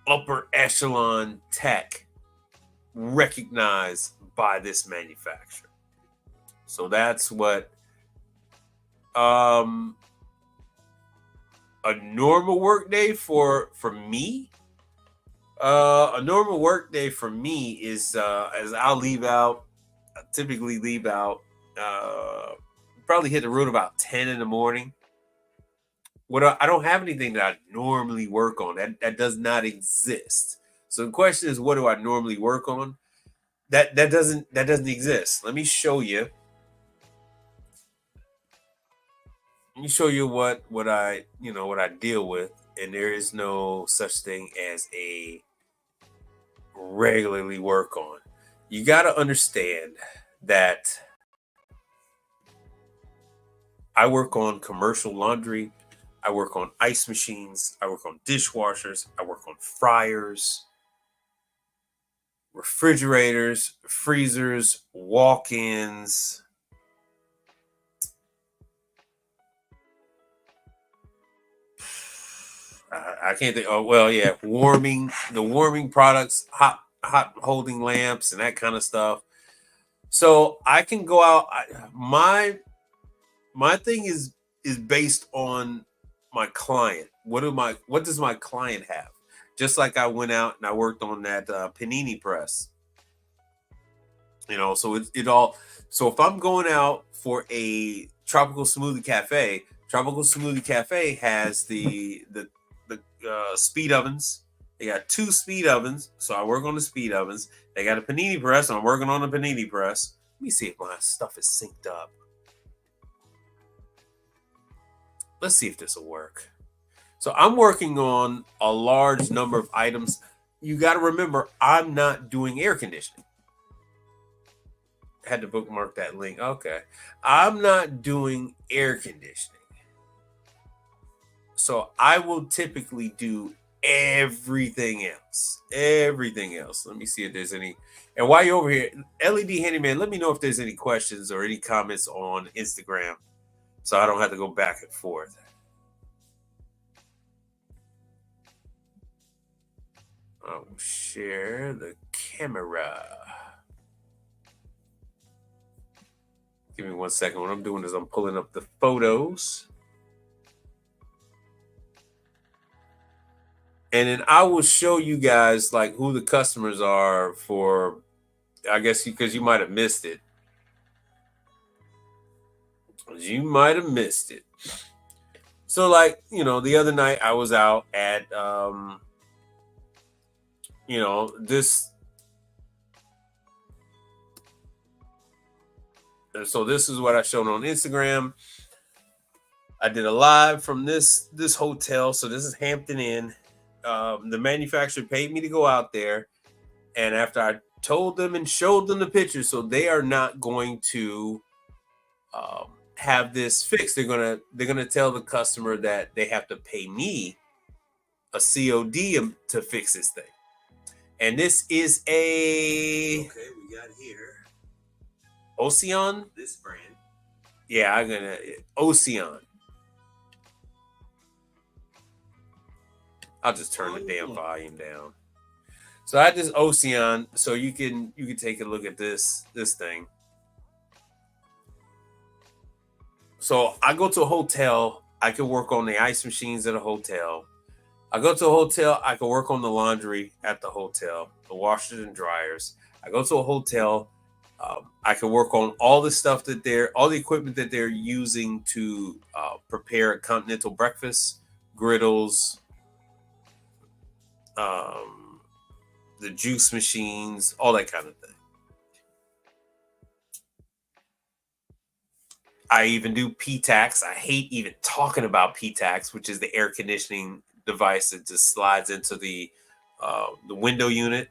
upper echelon tech recognized by this manufacturer. So that's what a normal work day for me. A normal work day for me is as I typically leave out probably hit the road about 10 in the morning. I don't have anything that I normally work on. That does not exist. So the question is, what do I normally work on? That doesn't exist. Let me show you. Let me show you what I deal with, and there is no such thing as a regularly work on. You got to understand that I work on commercial laundry. I work on ice machines. I work on dishwashers. I work on fryers, refrigerators, freezers, walk-ins. I can't think. Oh, well, yeah, the warming products, hot holding lamps, and that kind of stuff. So I can go out. My thing is based on my client. What does my client have? Just like I went out and I worked on that panini press. So it all. So if I'm going out for a Tropical Smoothie Cafe. Tropical Smoothie Cafe has the speed ovens. They got 2 speed ovens, so I work on the speed ovens. They got a panini press, and I'm working on the panini press. Let me see if my stuff is synced up. Let's see if this will work. So I'm working on a large number of items. You got to remember, I'm not doing air conditioning. Had to bookmark that link. Okay. I'm not doing air conditioning. So I will typically do everything else. Everything else. Let me see if there's any. And while you're over here, LED Handyman, let me know if there's any questions or any comments on Instagram so I don't have to go back and forth. I'll share the camera. Give me 1 second. What I'm doing is I'm pulling up the photos. And then I will show you guys like who the customers are for, I guess, because you might have missed it. You might have missed it. So like, the other night I was out at, this. So this is what I showed on Instagram. I did a live from this hotel. So this is Hampton Inn. The manufacturer paid me to go out there, and after I told them and showed them the pictures, so they are not going to have this fixed. They're gonna tell the customer that they have to pay me a COD to fix this thing. And this is we got here Ocean. This brand. Yeah, Ocean. I'll just turn the damn volume down. So I just Ocean, so you can take a look at this thing. So I go to a hotel, I can work on the ice machines at a hotel. I go to a hotel, I can work on the laundry at the hotel, the washers and dryers. I go to a hotel, I can work on all the stuff all the equipment that they're using to prepare a continental breakfast, griddles, the juice machines, all that kind of thing. I even do P-Tax. I hate even talking about P-Tax, which is the air conditioning device that just slides into the window unit.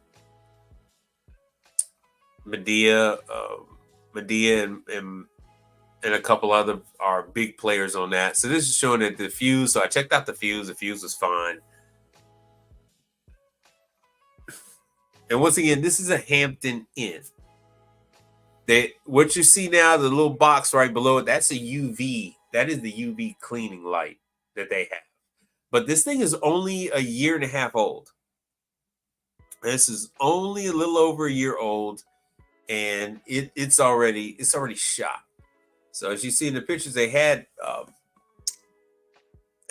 Medea and a couple other are big players on that. So this is showing that the fuse. So I checked out the fuse. The fuse was fine. And once again, this is a Hampton Inn. What you see now, the little box right below it, that's a UV. That is the UV cleaning light that they have. But this thing is only a year and a half old. This is only a little over a year old, and it's already shot. So as you see in the pictures, they had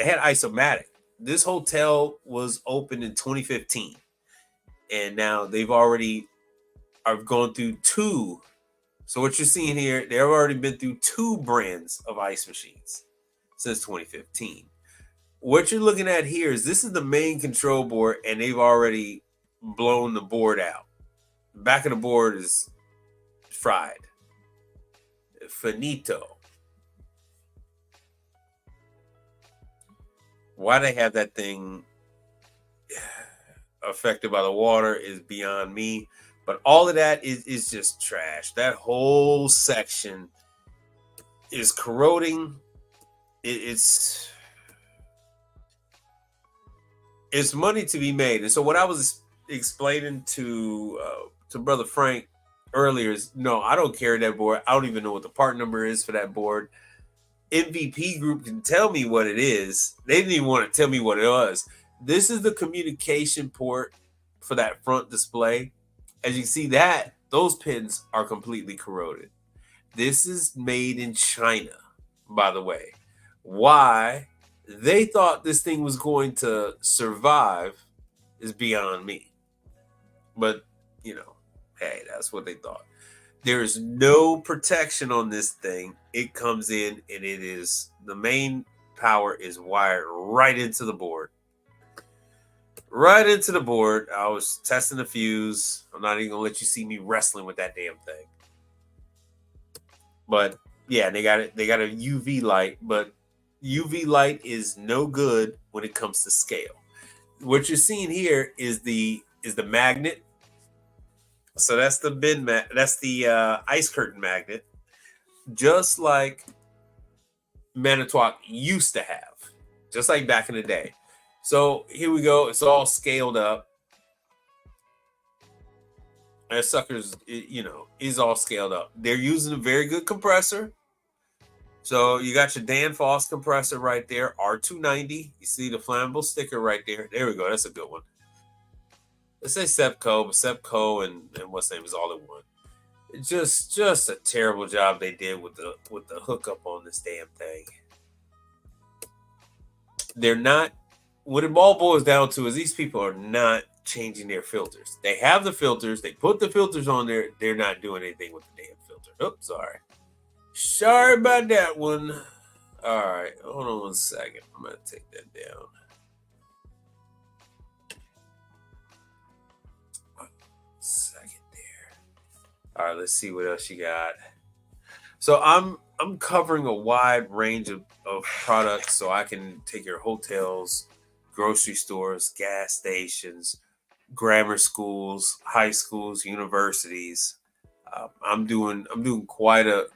Isomatic. This hotel was opened in 2015. And now they've already are going through 2. So what you're seeing here, they've already been through 2 brands of ice machines since 2015. What you're looking at here is this is the main control board, and they've already blown the board out. The back of the board is fried. Finito. Why they have that thing affected by the water is beyond me, but all of that is just trash. That whole section is corroding. It's money to be made. And so what I was explaining to Brother Frank earlier is, no, I don't carry that board. I don't even know what the part number is for that board. MVP Group can tell me what it is. They didn't even want to tell me what it was. This is the communication port for that front display. As you can see, those pins are completely corroded. This is made in China, by the way. Why they thought this thing was going to survive is beyond me. But, hey, that's what they thought. There's no protection on this thing. It comes in and it is the main power is wired right into the board. Right into the board. I was testing the fuse. I'm not even gonna let you see me wrestling with that damn thing. But yeah, they got it. They got a UV light, but UV light is no good when it comes to scale. What you're seeing here is the magnet. So that's the that's the ice curtain magnet, just like Manitowoc used to have, just like back in the day. So here we go. It's all scaled up. That sucker's, is all scaled up. They're using a very good compressor. So you got your Danfoss compressor right there, R290. You see the flammable sticker right there. There we go. That's a good one. Let's say Sepco, but Sepco and what's the name is all in one. It's just a terrible job they did with the hookup on this damn thing. They're not. What it all boils down to is these people are not changing their filters. They have the filters. They put the filters on there. They're not doing anything with the damn filter. Oops, sorry. Sorry about that one. All right, hold on 1 second. I'm gonna take that down. Second there. All right, let's see what else you got. So I'm covering a wide range of products, so I can take your hotels, grocery stores, gas stations, grammar schools, high schools, universities. I'm doing quite a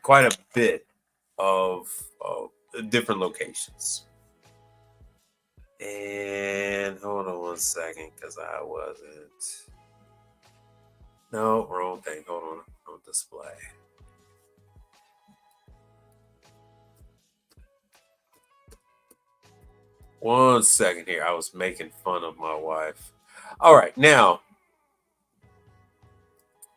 bit of different locations. And hold on 1 second, because I wasn't. No, wrong thing. Hold on. On display. One second here. I was making fun of my wife. All right, now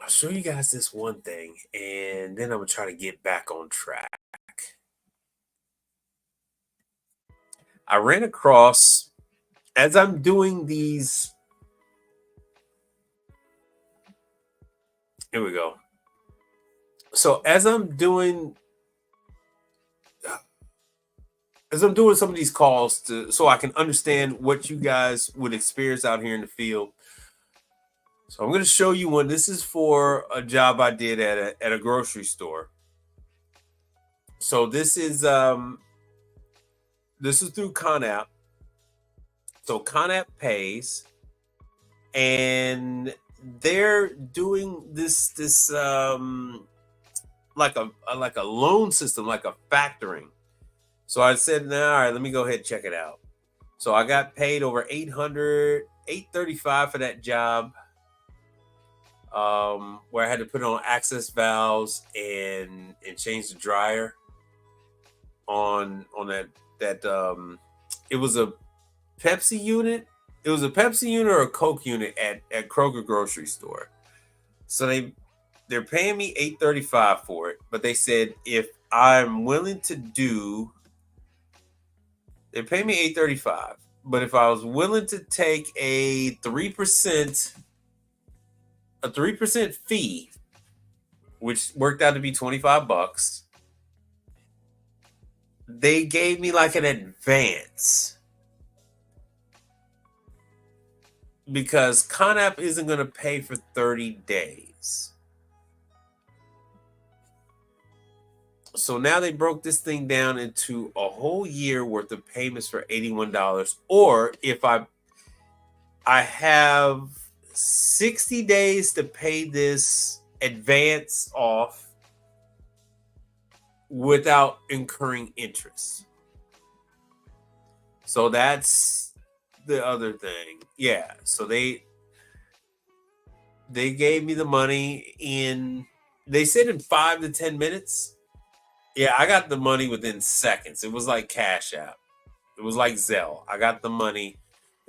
I'll show you guys this one thing, and then I'm gonna try to get back on track. I ran across, as I'm doing these. Here we go. So as I'm doing some of these calls so I can understand what you guys would experience out here in the field. So I'm going to show you one. This is for a job I did at a grocery store. So this is through ConApp. So ConApp pays, and they're doing this like a loan system, like a factoring. So I said, all right, let me go ahead and check it out. So I got paid over $835 for that job, where I had to put on access valves and change the dryer on that it was a Pepsi unit. It was a Pepsi unit or a Coke unit at Kroger grocery store. So they're paying me $835 for it, but they said if I'm willing to do, they pay me $835, but if I was willing to take a 3% fee, which worked out to be $25, they gave me like an advance, because ConApp isn't going to pay for 30 days. So now they broke this thing down into a whole year worth of payments for $81. Or if I have 60 days to pay this advance off without incurring interest. So that's the other thing. Yeah. So they gave me the money they said in 5 to 10 minutes. Yeah, I got the money within seconds. It was like Cash App. It was like Zelle. I got the money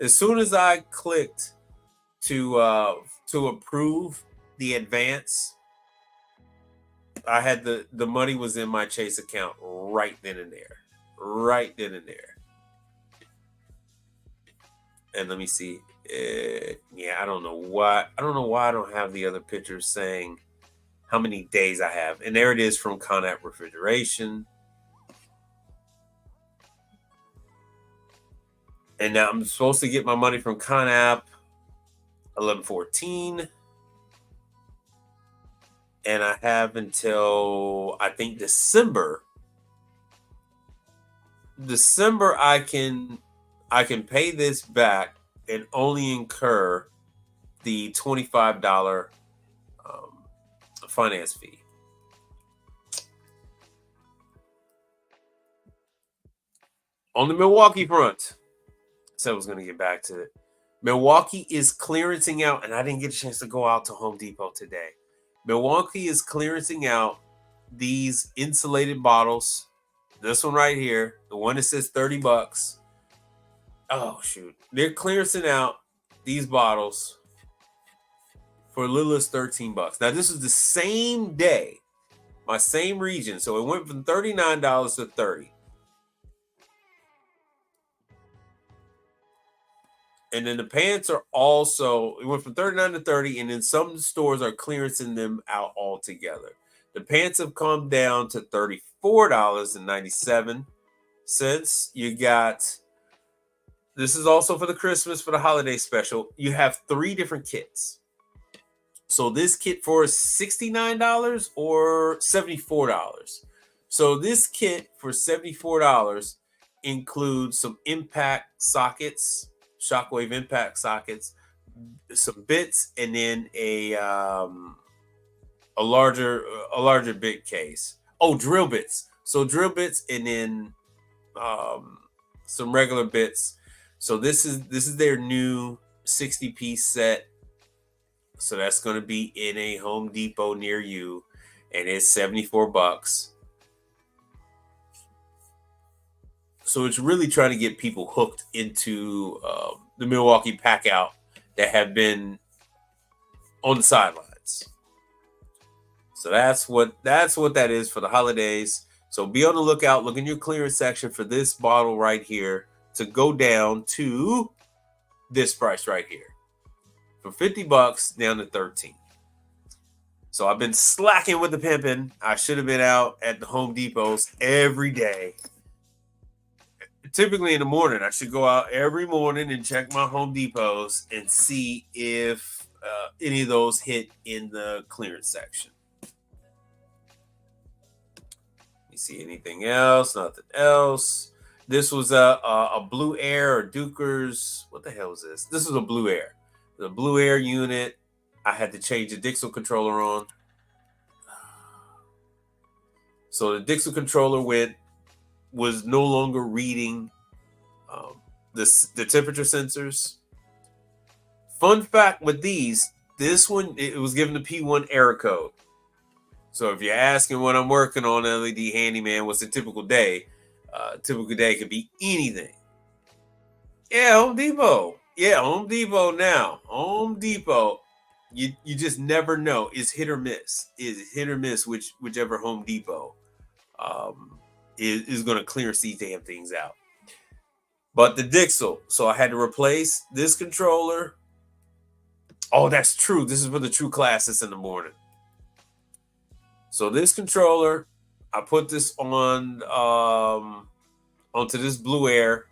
as soon as I clicked to approve the advance. I had the money was in my Chase account right then and there. Right then and there. And let me see. Yeah, I don't know why I don't have the other pictures saying how many days I have. And there it is from Conapp Refrigeration. And now I'm supposed to get my money from Conapp 11/14. And I have until, I think, December. I can pay this back and only incur the $25 finance fee. On the Milwaukee front, so I was going to get back to it. Milwaukee is clearancing out, and I didn't get a chance to go out to Home Depot today. Milwaukee is clearancing out these insulated bottles. This one right here, the one that says $30. Oh, shoot. They're clearancing out these bottles for as little as $13. Now, this is the same day, my same region. So it went from $39 to $30. And then the pants are also, it went from $39 to $30, and then some stores are clearancing them out altogether. The pants have come down to $34.97. You got, this is also for the Christmas, for the holiday special. You have 3 different kits. So this kit for $69 or $74. So this kit for $74 includes some impact sockets, shockwave impact sockets, some bits, and then a larger bit case. Oh, drill bits. So drill bits, and then some regular bits. So this is their new 60-piece set. So that's going to be in a Home Depot near you, and it's $74. So it's really trying to get people hooked into the Milwaukee pack out that have been on the sidelines. So that's what that is for the holidays. So be on the lookout. Look in your clearance section for this bottle right here to go down to this price right here. From $50 down to $13. So I've been slacking with the pimping. I should have been out at the Home Depots every day. Typically in the morning, I should go out every morning and check my Home Depots and see if any of those hit in the clearance section. You see anything else? Nothing else. This was a Blue Air or Duker's. What the hell is this? This is a Blue Air. The Blue Air unit. I had to change the Dixel controller on. So the Dixel controller was no longer reading the temperature sensors. Fun fact with these, this one, it was given the P1 error code. So if you're asking what I'm working on, LED Handyman, what's a typical day? Typical day could be anything. Yeah, Home Depot. Yeah, Home Depot now. Home Depot. You just never know. It's hit or miss. It's hit or miss whichever Home Depot is going to clearance these damn things out. But the Dixel. So I had to replace this controller. Oh, that's true. This is for the true classes in the morning. So this controller, I put this on onto this Blue Air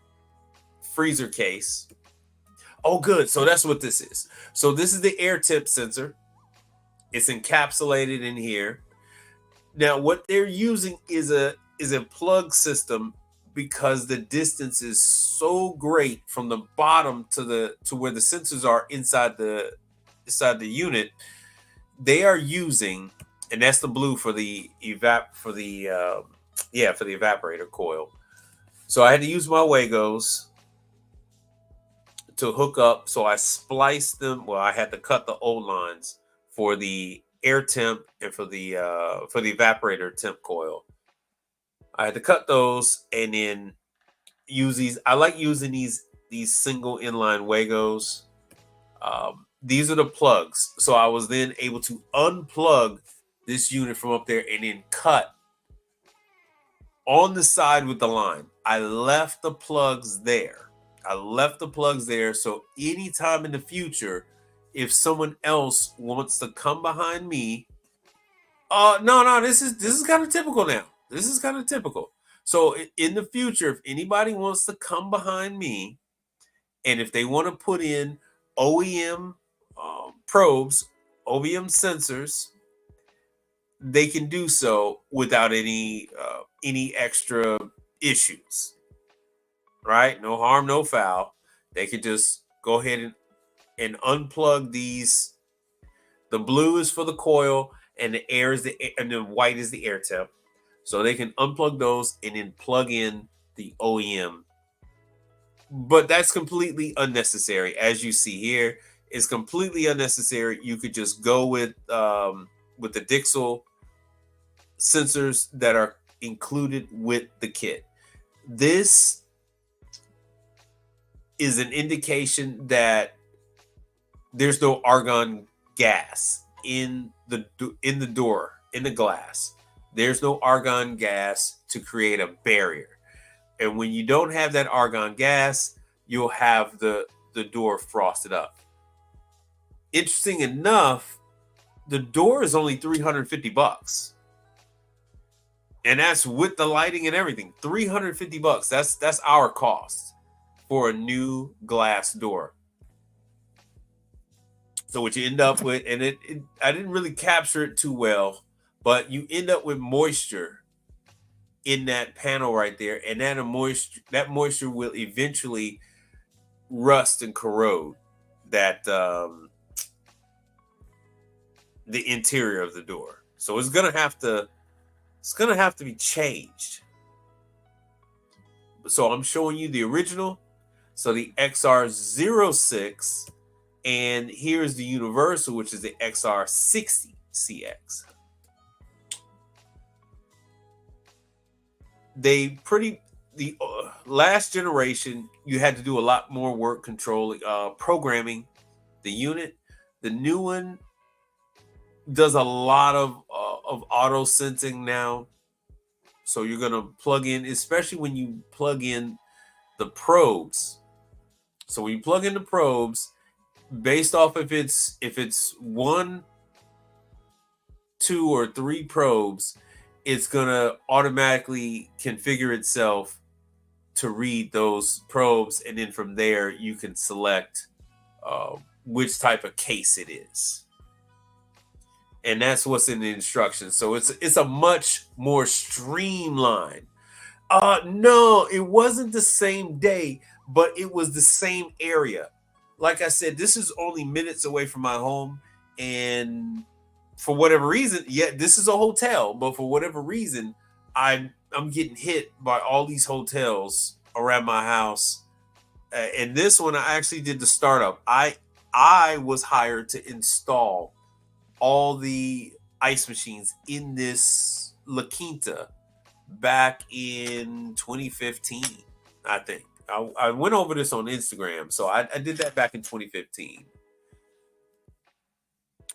freezer case. Oh, good. So that's what this is. So this is the air temp sensor. It's encapsulated in here. Now, what they're using is a plug system because the distance is so great from the bottom to where the sensors are inside the unit. They are using, and that's the blue for the evaporator coil. So I had to use my Wagos to hook up. So I spliced them. Well, I had to cut the old lines for the air temp and for the evaporator temp coil. I had to cut those and then use these. I like using these single inline Wagos. These are the plugs. So I was then able to unplug this unit from up there and then cut on the side with the line. I left the plugs there. So anytime in the future, if someone else wants to come behind me No, this is kind of typical now. This is kind of typical. So in the future, if anybody wants to come behind me, and if they want to put in OEM probes, OEM sensors, they can do so without any extra issues. Right? No harm, no foul. They could just go ahead and unplug these. The blue is for the coil, and the air is and the white is the air temp. So they can unplug those and then plug in the OEM. But that's completely unnecessary. As you see here, it's completely unnecessary. You could just go with the Dixel sensors that are included with the kit. This is an indication that there's no argon gas in the door, in the glass. There's no argon gas to create a barrier. And when you don't have that argon gas, you'll have the door frosted up. Interesting enough, the door is only $350. And that's with the lighting and everything. $350. That's our cost for a new glass door. So what you end up with, and I didn't really capture it too well, but you end up with moisture in that panel right there, and that moisture will eventually rust and corrode that the interior of the door. So it's gonna have to be changed. So I'm showing you the original. So the XR06, and here's the universal, which is the XR60CX. The last generation, you had to do a lot more work controlling, programming the unit. The new one does a lot of auto sensing now. So you're gonna plug in, especially when you plug in the probes. So when you plug in the probes, based off if it's 1, 2, or 3 probes, it's gonna automatically configure itself to read those probes, and then from there you can select which type of case it is, and that's what's in the instructions. So it's a much more streamlined. No, it wasn't the same day, but it was the same area. Like I said, this is only minutes away from my home, and for whatever reason, this is a hotel, but for whatever reason, I'm getting hit by all these hotels around my house. And this one, I actually did the startup. I was hired to install all the ice machines in this La Quinta back in 2015, I think. I went over this on Instagram, so I did that back in 2015.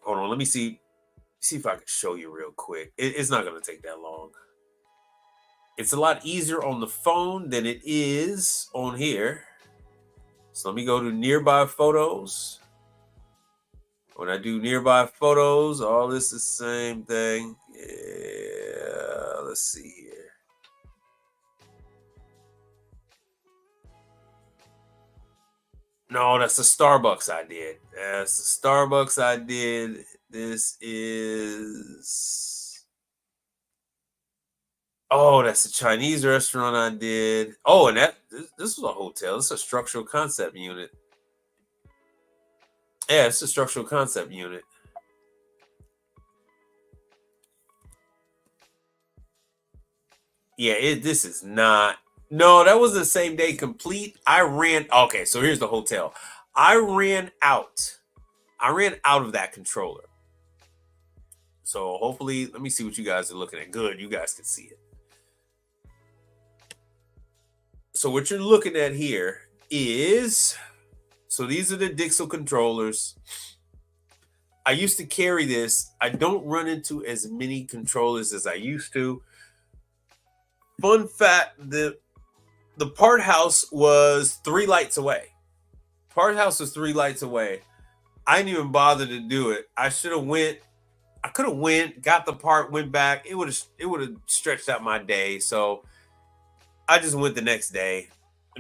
Hold on, let me see if I can show you real quick. It's not going to take that long. It's a lot easier on the phone than it is on here. So let me go to nearby photos. When I do nearby photos, all this is the same thing. Yeah, let's see here. No, that's the Starbucks I did. That's the Starbucks I did. This is... Oh, that's a Chinese restaurant I did. Oh, and this was a hotel. This is a structural concept unit. Yeah, it's a structural concept unit. Yeah, this is not... No, that was the same day complete. Okay, so here's the hotel. I ran out of that controller. So hopefully, let me see what you guys are looking at. Good, you guys can see it. So what you're looking at here is, so these are the Dixel controllers. I used to carry this. I don't run into as many controllers as I used to. Fun fact, the part house was 3 lights away. Part house was 3 lights away. I didn't even bother to do it. I should have went I could have got the part, went back. It would have stretched out my day. So I just went the next day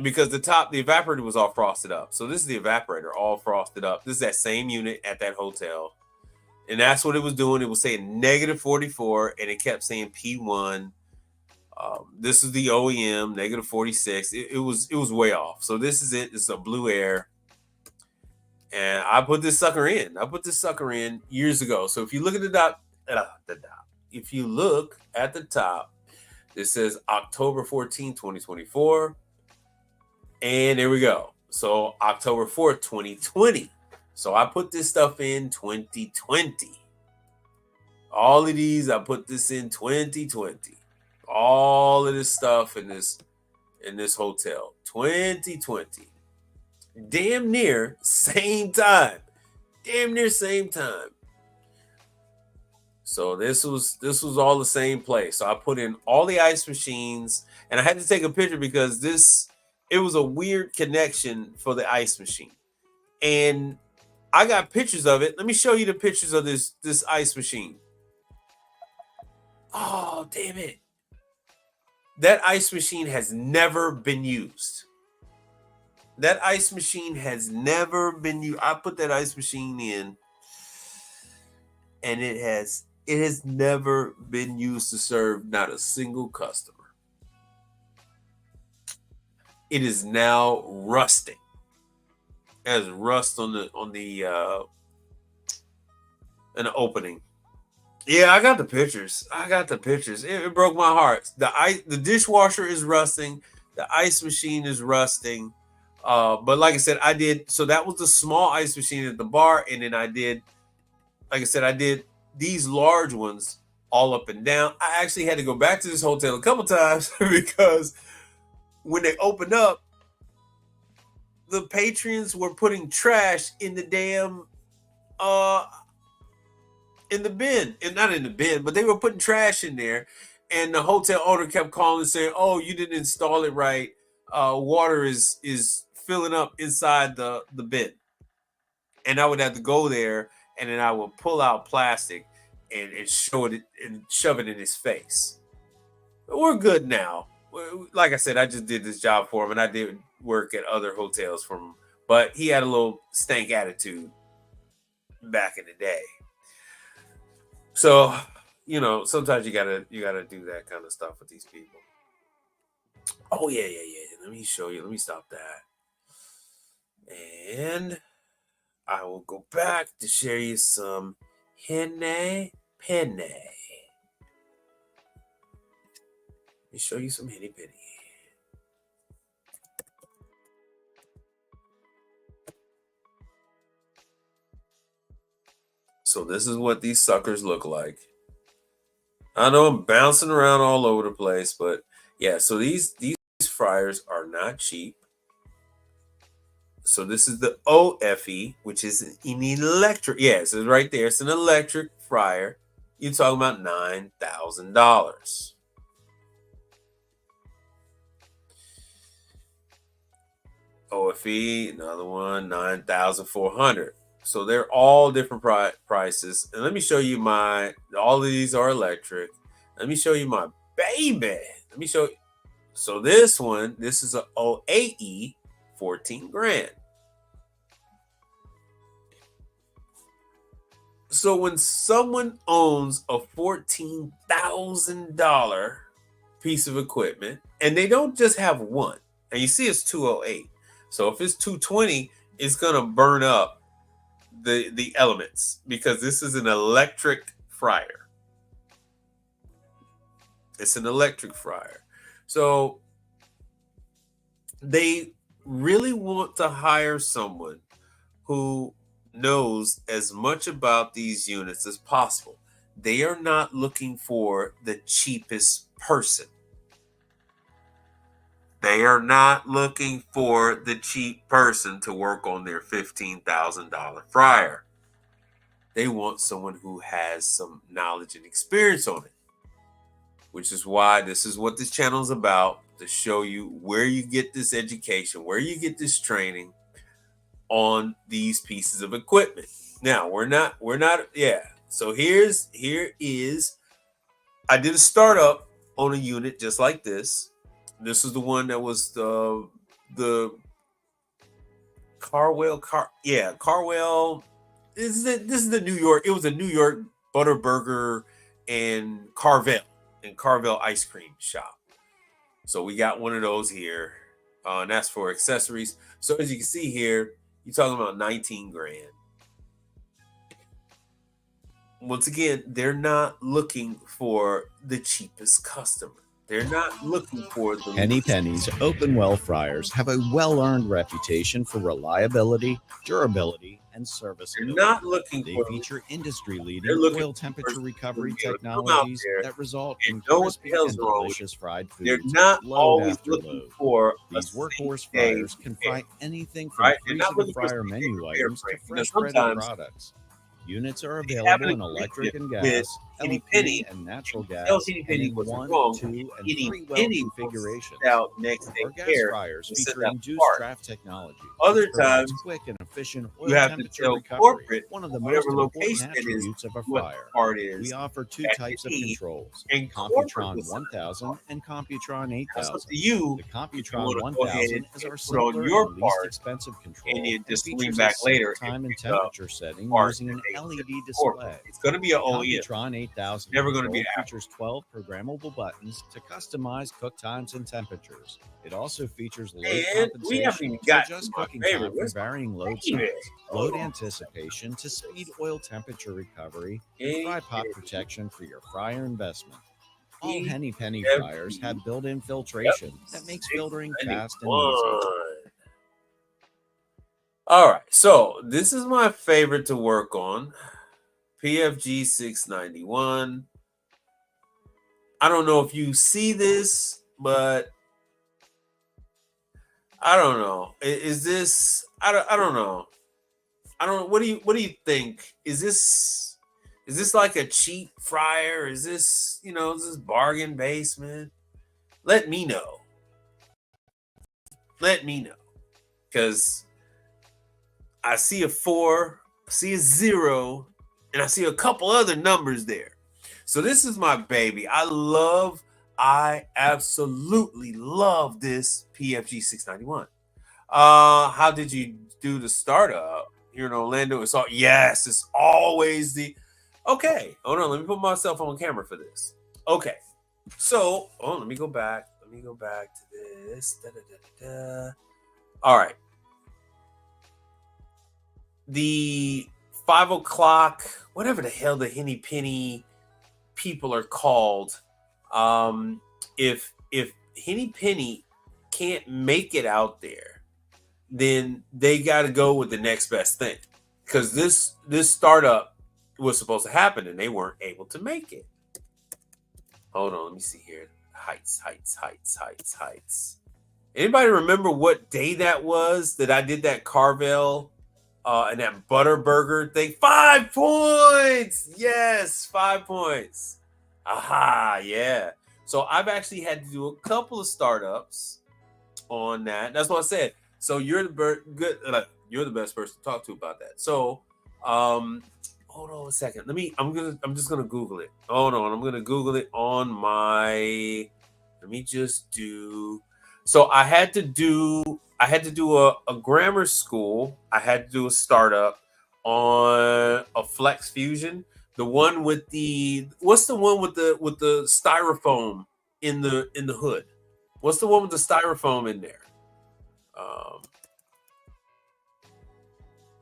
because the evaporator was all frosted up. So this is the evaporator all frosted up. This is that same unit at that hotel. And that's what it was doing. It was saying -44 and it kept saying P1. This is the OEM, -46. It was way off. So this is it. It's a Blue Air. And I put this sucker in. Years ago. So if you look at if you look at the top, it says October 14, 2024. And there we go. So October 4th, 2020. So I put this stuff in 2020. All of these, I put this in 2020. All of this stuff in this hotel. 2020. Damn near same time. So this was all the same place. So I put in all the ice machines, and I had to take a picture because it was a weird connection for the ice machine. And I got pictures of it. Let me show you the pictures of this ice machine. Oh, damn it. That ice machine has never been used. That ice machine has never been used. I put that ice machine in, and it has never been used to serve not a single customer. It is now rusting. It has rust on the opening. Yeah, I got the pictures. It broke my heart. The dishwasher is rusting. The ice machine is rusting. But like I said, so that was the small ice machine at the bar. And then I did these large ones all up and down. I actually had to go back to this hotel a couple times because when they opened up, the patrons were putting trash in the damn, in the bin. And not in the bin, but they were putting trash in there. And the hotel owner kept calling and saying, "Oh, you didn't install it right. Water is filling up inside the bin." And I would have to go there, and then I would pull out plastic and show it and shove it in his face. But we're good now. Like I said, I just did this job for him, and I did work at other hotels for him. But he had a little stank attitude back in the day. So, sometimes you gotta do that kind of stuff with these people. Oh yeah. Let me show you. Let me stop that. And I will go back to share you some henna penne. Let me show you some henna penny. So this is what these suckers look like. I know I'm bouncing around all over the place, but yeah, so these fryers are not cheap. So this is the OFE, which is an electric. Yeah, it says right there. It's an electric fryer. You're talking about $9,000. OFE, another one, $9,400. So they're all different prices. And let me show you all of these are electric. Let me show you my baby. Let me show you. So this is a OAE, 14 grand. So when someone owns a $14,000 piece of equipment, and they don't just have one, and you see it's 208. So if it's 220, it's gonna burn up the elements because this is an electric fryer. It's an electric fryer. So they really want to hire someone who knows as much about these units as possible. They are not looking for the cheapest person. They are not looking for the cheap person to work on their $15,000 fryer. They want someone who has some knowledge and experience on it, which is why this is what this channel is about, to show you where you get this education, where you get this training on these pieces of equipment. Now, we're not, yeah. So here is I did a startup on a unit just like this. This is the one that was the Carwell Carwell. This is the New York. It was a New York Butterburger and Carvel ice cream shop. So we got one of those here, and that's for accessories. So as you can see here, you're talking about 19 grand. Once again, they're not looking for the cheapest customer. They're not looking for the
Henny Penny's open well fryers have a well-earned reputation for reliability, durability, and service.
They're not looking
They
for
feature industry-leading
They're looking
oil temperature
for
recovery
somebody to come out
technologies
there
that result
and
in
know what the
crispy
hell's
and
wrong with
delicious fried
They're
foods
not
load
always
after
looking
load.
for
These workhorse
day
fryers can fry anything from
right? They're not looking for
freezer-to-fryer
some
menu
air
items to
frame.
fresh
Now,
breaded
sometimes
products. Units are
they have
available
an
in electric and
agreement with
gas,
Henny
LP,
Penny.
and natural gas,
Tell Henny
and
Penny
in
what's
1,
wrong.
2, and
Henny
3 well
Penny will
configurations.
send out next day
Our gas
care
fryers
to send
feature
out
induced
parts.
draft technology,
Other
which provides
times,
quick and efficient oil
you have to
temperature
tell
recovery,
corporate
one of the most
whatever
important
location it is
attributes of a
what
fryer.
the part is
We offer two
that
types
you
of
need,
controls,
and corporate
Computron
will send
1000 and Computron
That's up
8000.
to you.
The
If you
Computron
want to go ahead
1000 is
and
our
put on
simpler
your
and least
part,
expensive control
and then
and
just swing
features
back
a
later
set time
and
and
pick up
temperature setting
parts
using
that
an
they
LED
send to
display.
corporate. It's going to be an
The
OEM.
Computron 8000
Never going to be
control
Apple.
features 12 programmable buttons to customize cook times and temperatures. It also features load
And we haven't
compensation
even
to
got to
adjust
my
cooking
favorite.
time for
Where's my
varying load
favorite?
styles, load anticipation to speed oil temperature recovery, and fry pot protection for your fryer investment. All Henny Penny fryers have built-in filtration that makes filtering fast and easy.
All right, so this is my favorite to work on. PFG 691. I don't know if you see this, but I don't know. Is this? I don't know. I don't. What do you think? Is this like a cheap fryer? Is this is this bargain basement? Let me know. Let me know, because I see a 4, I see a 0, and I see a couple other numbers there. So this is my baby. I absolutely love this PFG 691. How did you do the startup here in Orlando? It's always the okay. Hold on, let me put myself on camera for this. Okay, so let me go back. Let me go back to this. All right. The 5 o'clock, whatever the hell the Henny Penny people are called. If Henny Penny can't make it out there, then they got to go with the next best thing, because this startup was supposed to happen and they weren't able to make it. Hold on, let me see here. Heights. Anybody remember what day that was that I did that Carvel and that Butterburger thing? 5 points. Yes, 5 points. Aha, yeah. So I've actually had to do a couple of startups on that. That's what I said. So you're you're the best person to talk to about that. So hold on a second. I'm just gonna Google it. Hold on, I'm gonna Google it on my. Let me just do. So I had to do a grammar school. I had to do a startup on a Flex Fusion. The one with what's the one with the styrofoam in the hood? What's the one with the styrofoam in there?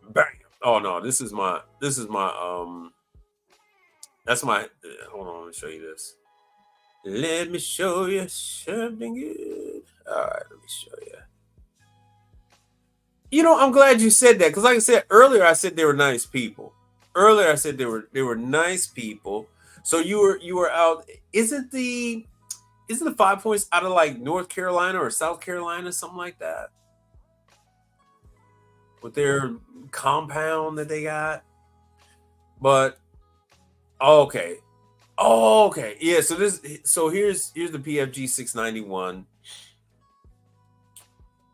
Bam. Oh no, this is my that's my hold on, let me show you this. Let me show you something good. All right, let me show you. I'm glad you said that, because like I said earlier, I said they were nice people. Earlier I said they were nice people. So you were out. Isn't the 5 points out of like North Carolina or South Carolina, something like that? With their compound that they got. But okay. Yeah, so here's the PFG 691.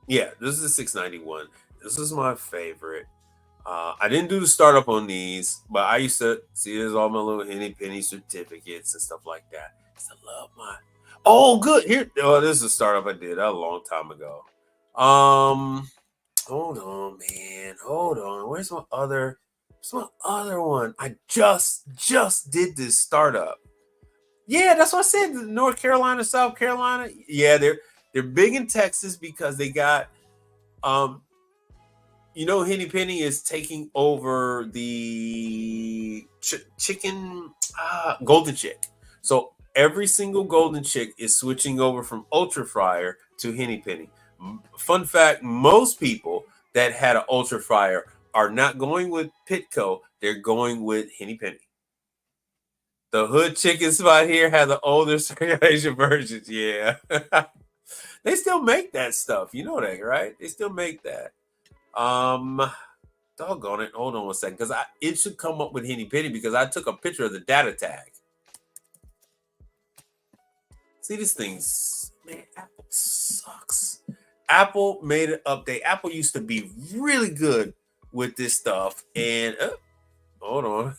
Yeah, this is the 691. This is my favorite. I didn't do the startup on these, but I used to see there's all my little Henny Penny certificates and stuff like that. I used to love my. Oh, good. Here, oh, this is a startup I did a long time ago. Hold on, man. Hold on. Where's my other one? I just did this startup. Yeah, that's what I said. North Carolina, South Carolina. Yeah, they're big in Texas because they got Henny Penny is taking over the chicken golden chick. So every single golden chick is switching over from Ultra Fryer to Henny Penny. Fun fact, most people that had an Ultra Fryer are not going with Pitco. They're going with Henny Penny. The hood chicken spot here had the older circulation versions. Yeah. They still make that stuff. You know that, right? They still make that. Doggone it. Hold on one second. Because it should come up with Henny Penny because I took a picture of the data tag. See, this thing's, man, Apple sucks. Apple made an update. Apple used to be really good with this stuff. And, hold on.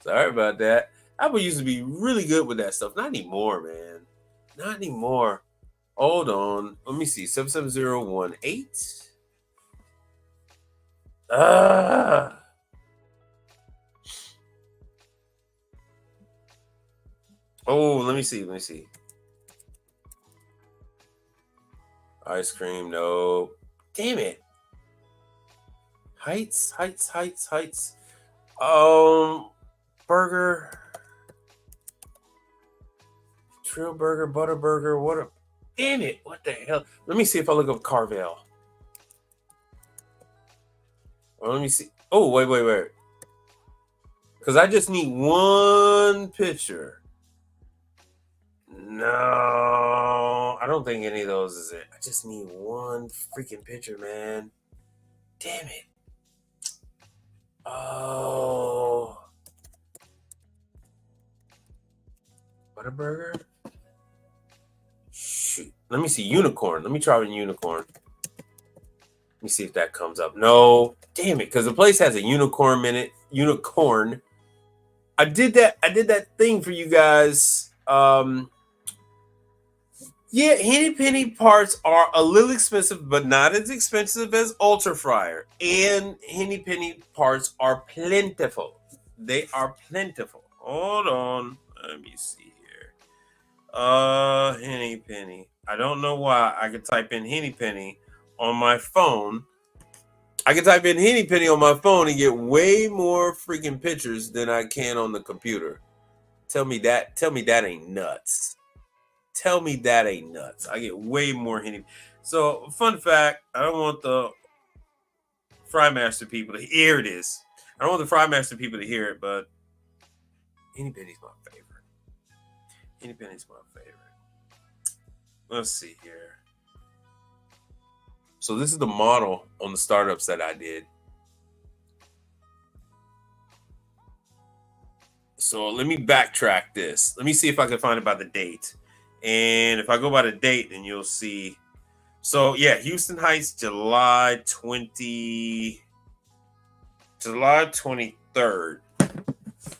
Sorry about that. Apple used to be really good with that stuff. Not anymore, man. Not anymore. Hold on. Let me see. 77018. Oh, let me see. Ice cream, no. Damn it. Heights. Burger. Trill burger, butter burger, damn it. What the hell? Let me see if I look up Carvel. Or let me see. Oh, wait. Because I just need one picture. No, I don't think any of those is it. I just need one freaking picture, man. Damn it. Oh. Butterburger? Shoot. Let me see. Unicorn. Let me try with unicorn. Let me see if that comes up. No. Damn it. Because the place has a unicorn in it. Unicorn. I did that thing for you guys. Yeah, Henny Penny parts are a little expensive, but not as expensive as Ultra Fryer. And Henny Penny parts are plentiful. They are plentiful. Hold on. Let me see here. Henny Penny. I don't know why I could type in Henny Penny on my phone. I can type in Henny Penny on my phone and get way more freaking pictures than I can on the computer. Tell me that ain't nuts. Tell me that ain't nuts. I get way more Henny. So, fun fact, I don't want the Frymaster people to hear it is. I don't want the Frymaster people to hear it, but Henny Penny's my favorite. Henny Penny's my favorite. Let's see here. So this is the model on the startups that I did. So let me backtrack this. Let me see if I can find it by the date. And if I go by the date, then you'll see. So yeah, Houston Heights, July 23rd.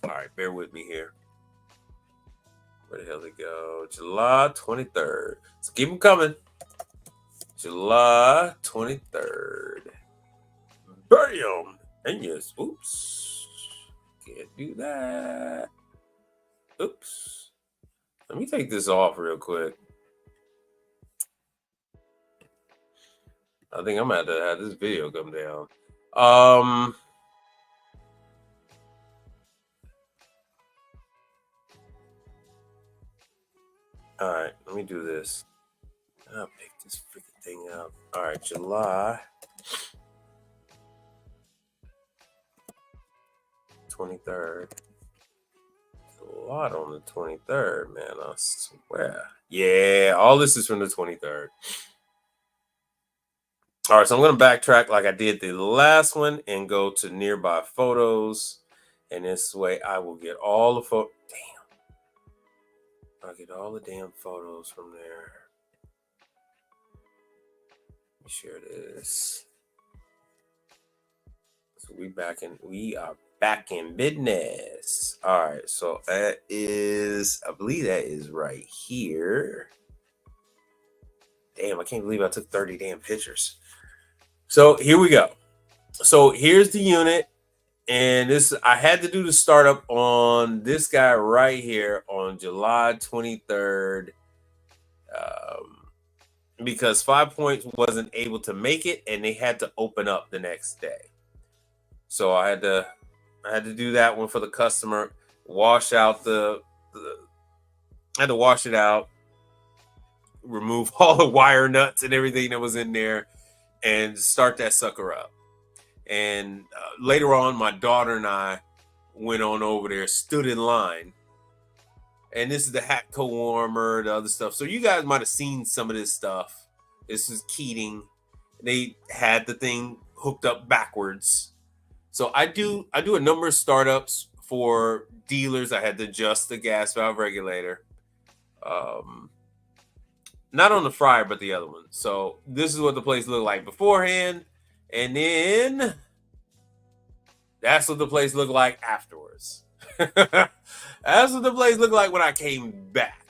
All right, bear with me here. Where the hell did it go? July 23rd. So keep them coming. July 23rd. Bam! And yes, oops. Can't do that. Oops. Let me take this off real quick. I think I'm going to have this video come down. All right, let me do this. I'll pick this freaking thing up. All right, July 23rd. A lot on the 23rd, man. I swear. Yeah, all this is from the 23rd. All right, so I'm going to backtrack like I did the last one and go to nearby photos. And this way I will get all the photos. Damn. I'll get all the damn photos from there. Let me share this. So we are back in business. All right, so that is, I believe that is right here. Damn, I can't believe I took 30 damn pictures. So here we go. So here's the unit. And this, I had to do the startup on this guy right here on July 23rd, because 5 Points wasn't able to make it, and they had to open up the next day. So I had to do that one for the customer. Wash out I had to wash it out, remove all the wire nuts and everything that was in there, and start that sucker up. And later on, my daughter and I went on over there, stood in line. And this is the hat co-warmer, the other stuff. So you guys might have seen some of this stuff. This is Keating. They had the thing hooked up backwards. So I do a number of startups for dealers. I had to adjust the gas valve regulator. Not on the fryer, but the other one. So this is what the place looked like beforehand. And then that's what the place looked like afterwards. That's what the place looked like when I came back.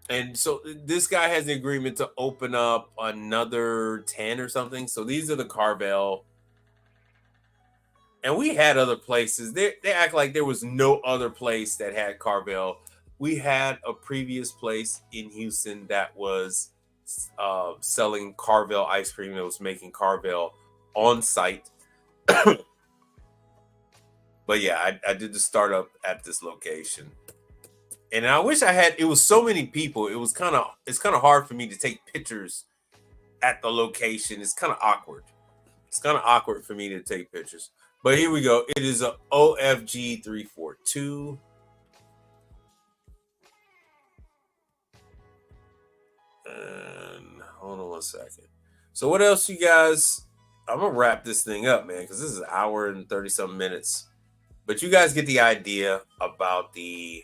And so this guy has an agreement to open up another 10 or something. So these are the Carvel. And we had other places. They act like there was no other place that had Carvel. We had a previous place in Houston that was selling Carvel ice cream, that was making Carvel on site. But yeah, I did the startup at this location. And I wish I had, it was so many people. It's kind of hard for me to take pictures at the location. It's kind of awkward. It's kind of awkward for me to take pictures. But here we go. It is a OFG 342. And hold on one second. So what else, you guys? I'm gonna wrap this thing up, man, because this is an hour and 30-something minutes. But you guys get the idea about the.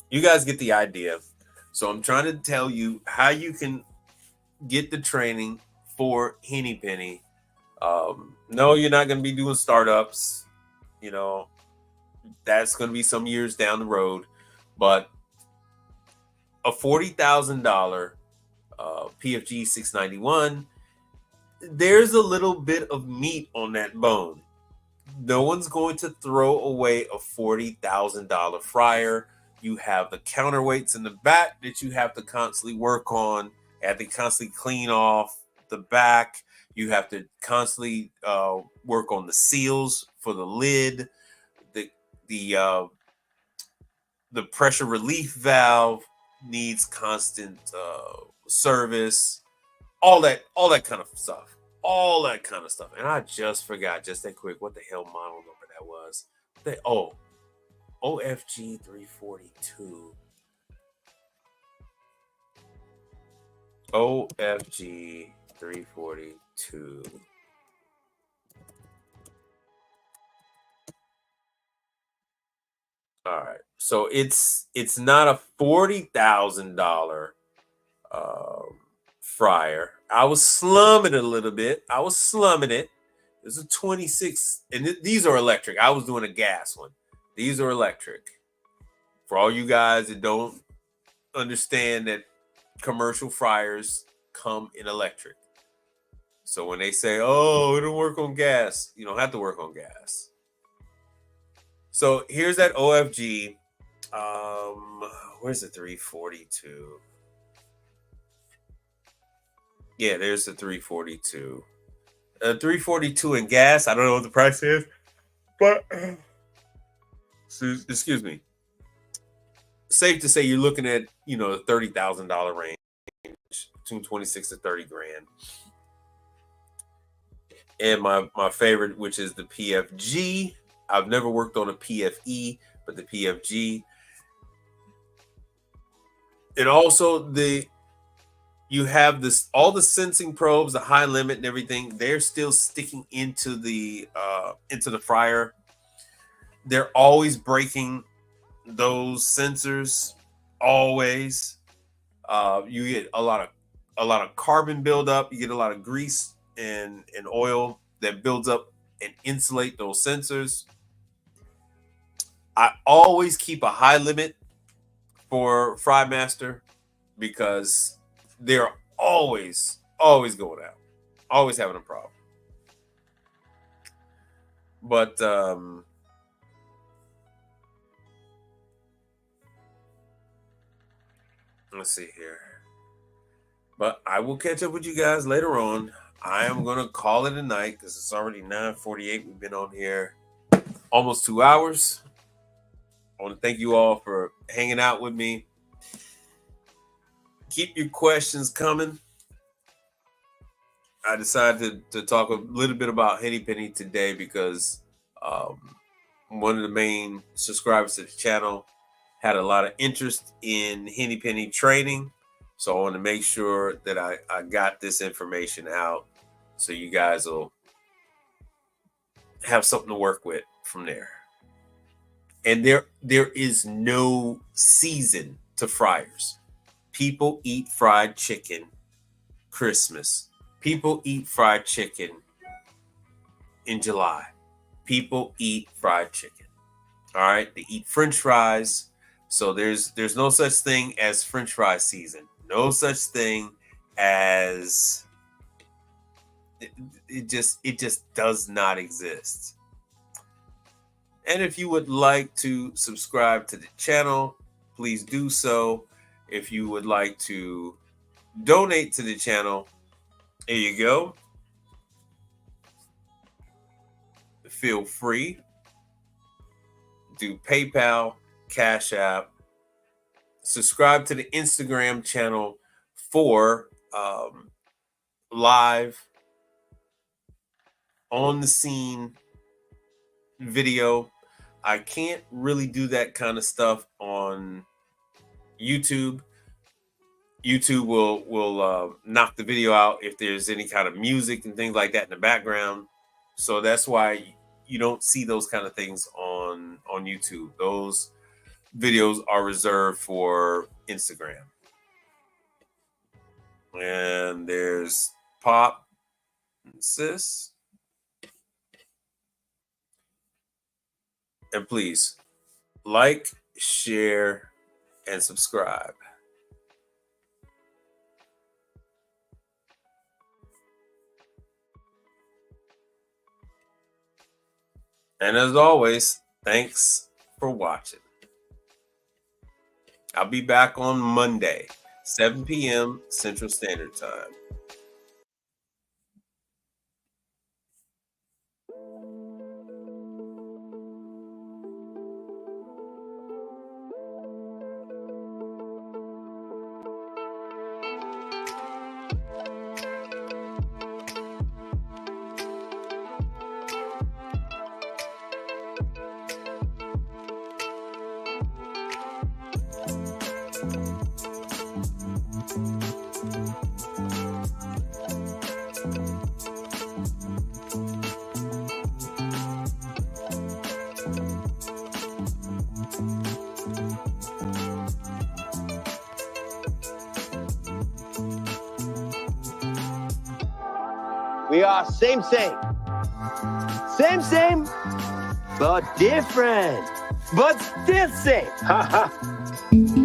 You guys get the idea. So I'm trying to tell you how you can get the training for Henny Penny. No, you're not going to be doing startups. You know, that's going to be some years down the road. But a $40,000 PFG 691, there's a little bit of meat on that bone. No one's going to throw away a $40,000 fryer. You have the counterweights in the back that you have to constantly work on. You have to constantly clean off the back. You have to constantly work on the seals for the lid, the pressure relief valve needs constant service, all that kind of stuff, And I just forgot, just that quick, what the hell model number that was. OFG 342. OFG 342. All right. So it's not a $40,000 fryer. I was slumming it a little bit. It's a 26, and these are electric. I was doing a gas one. These are electric. For all you guys that don't understand that commercial fryers come in electric. So when they say, oh, it'll work on gas, you don't have to work on gas. So here's that OFG. Where's the 342? Yeah, there's the 342. 342 in gas. I don't know what the price is, but excuse me. Safe to say you're looking at, the $30,000 range, between 26 to 30 grand. And my favorite, which is the PFG. I've never worked on a PFE, but the PFG. And also you have all the sensing probes, the high limit and everything, they're still sticking into the fryer. They're always breaking those sensors, always. You get a lot of carbon buildup, you get a lot of grease and oil that builds up and insulate those sensors. I always keep a high limit for FryMaster because they're always going out, always having a problem. But let's see here. But I will catch up with you guys later on. I am going to call it a night because it's already 9:48. We've been on here almost 2 hours. I want to thank you all for hanging out with me. Keep your questions coming. I decided to talk a little bit about Henny Penny today because one of the main subscribers to the channel had a lot of interest in Henny Penny training. So I want to make sure that I got this information out so you guys will have something to work with from there. And there is no season to fryers. People eat fried chicken Christmas. People eat fried chicken in July. People eat fried chicken. All right, they eat French fries. So there's no such thing as French fry season. No such thing as it just does not exist. And if you would like to subscribe to the channel, please do so. If you would like to donate to the channel, here you go. Feel free. Do PayPal, Cash App. Subscribe to the Instagram channel for live on the scene video. I can't really do that kind of stuff on YouTube. YouTube will knock the video out if there's any kind of music and things like that in the background. So that's why you don't see those kind of things on YouTube. Those videos are reserved for Instagram. And there's Pop and Sis. And please like, share, and subscribe. And as always, thanks for watching. I'll be back on Monday, 7 p.m. Central Standard Time.
We are same, but different, but still same. Ha ha.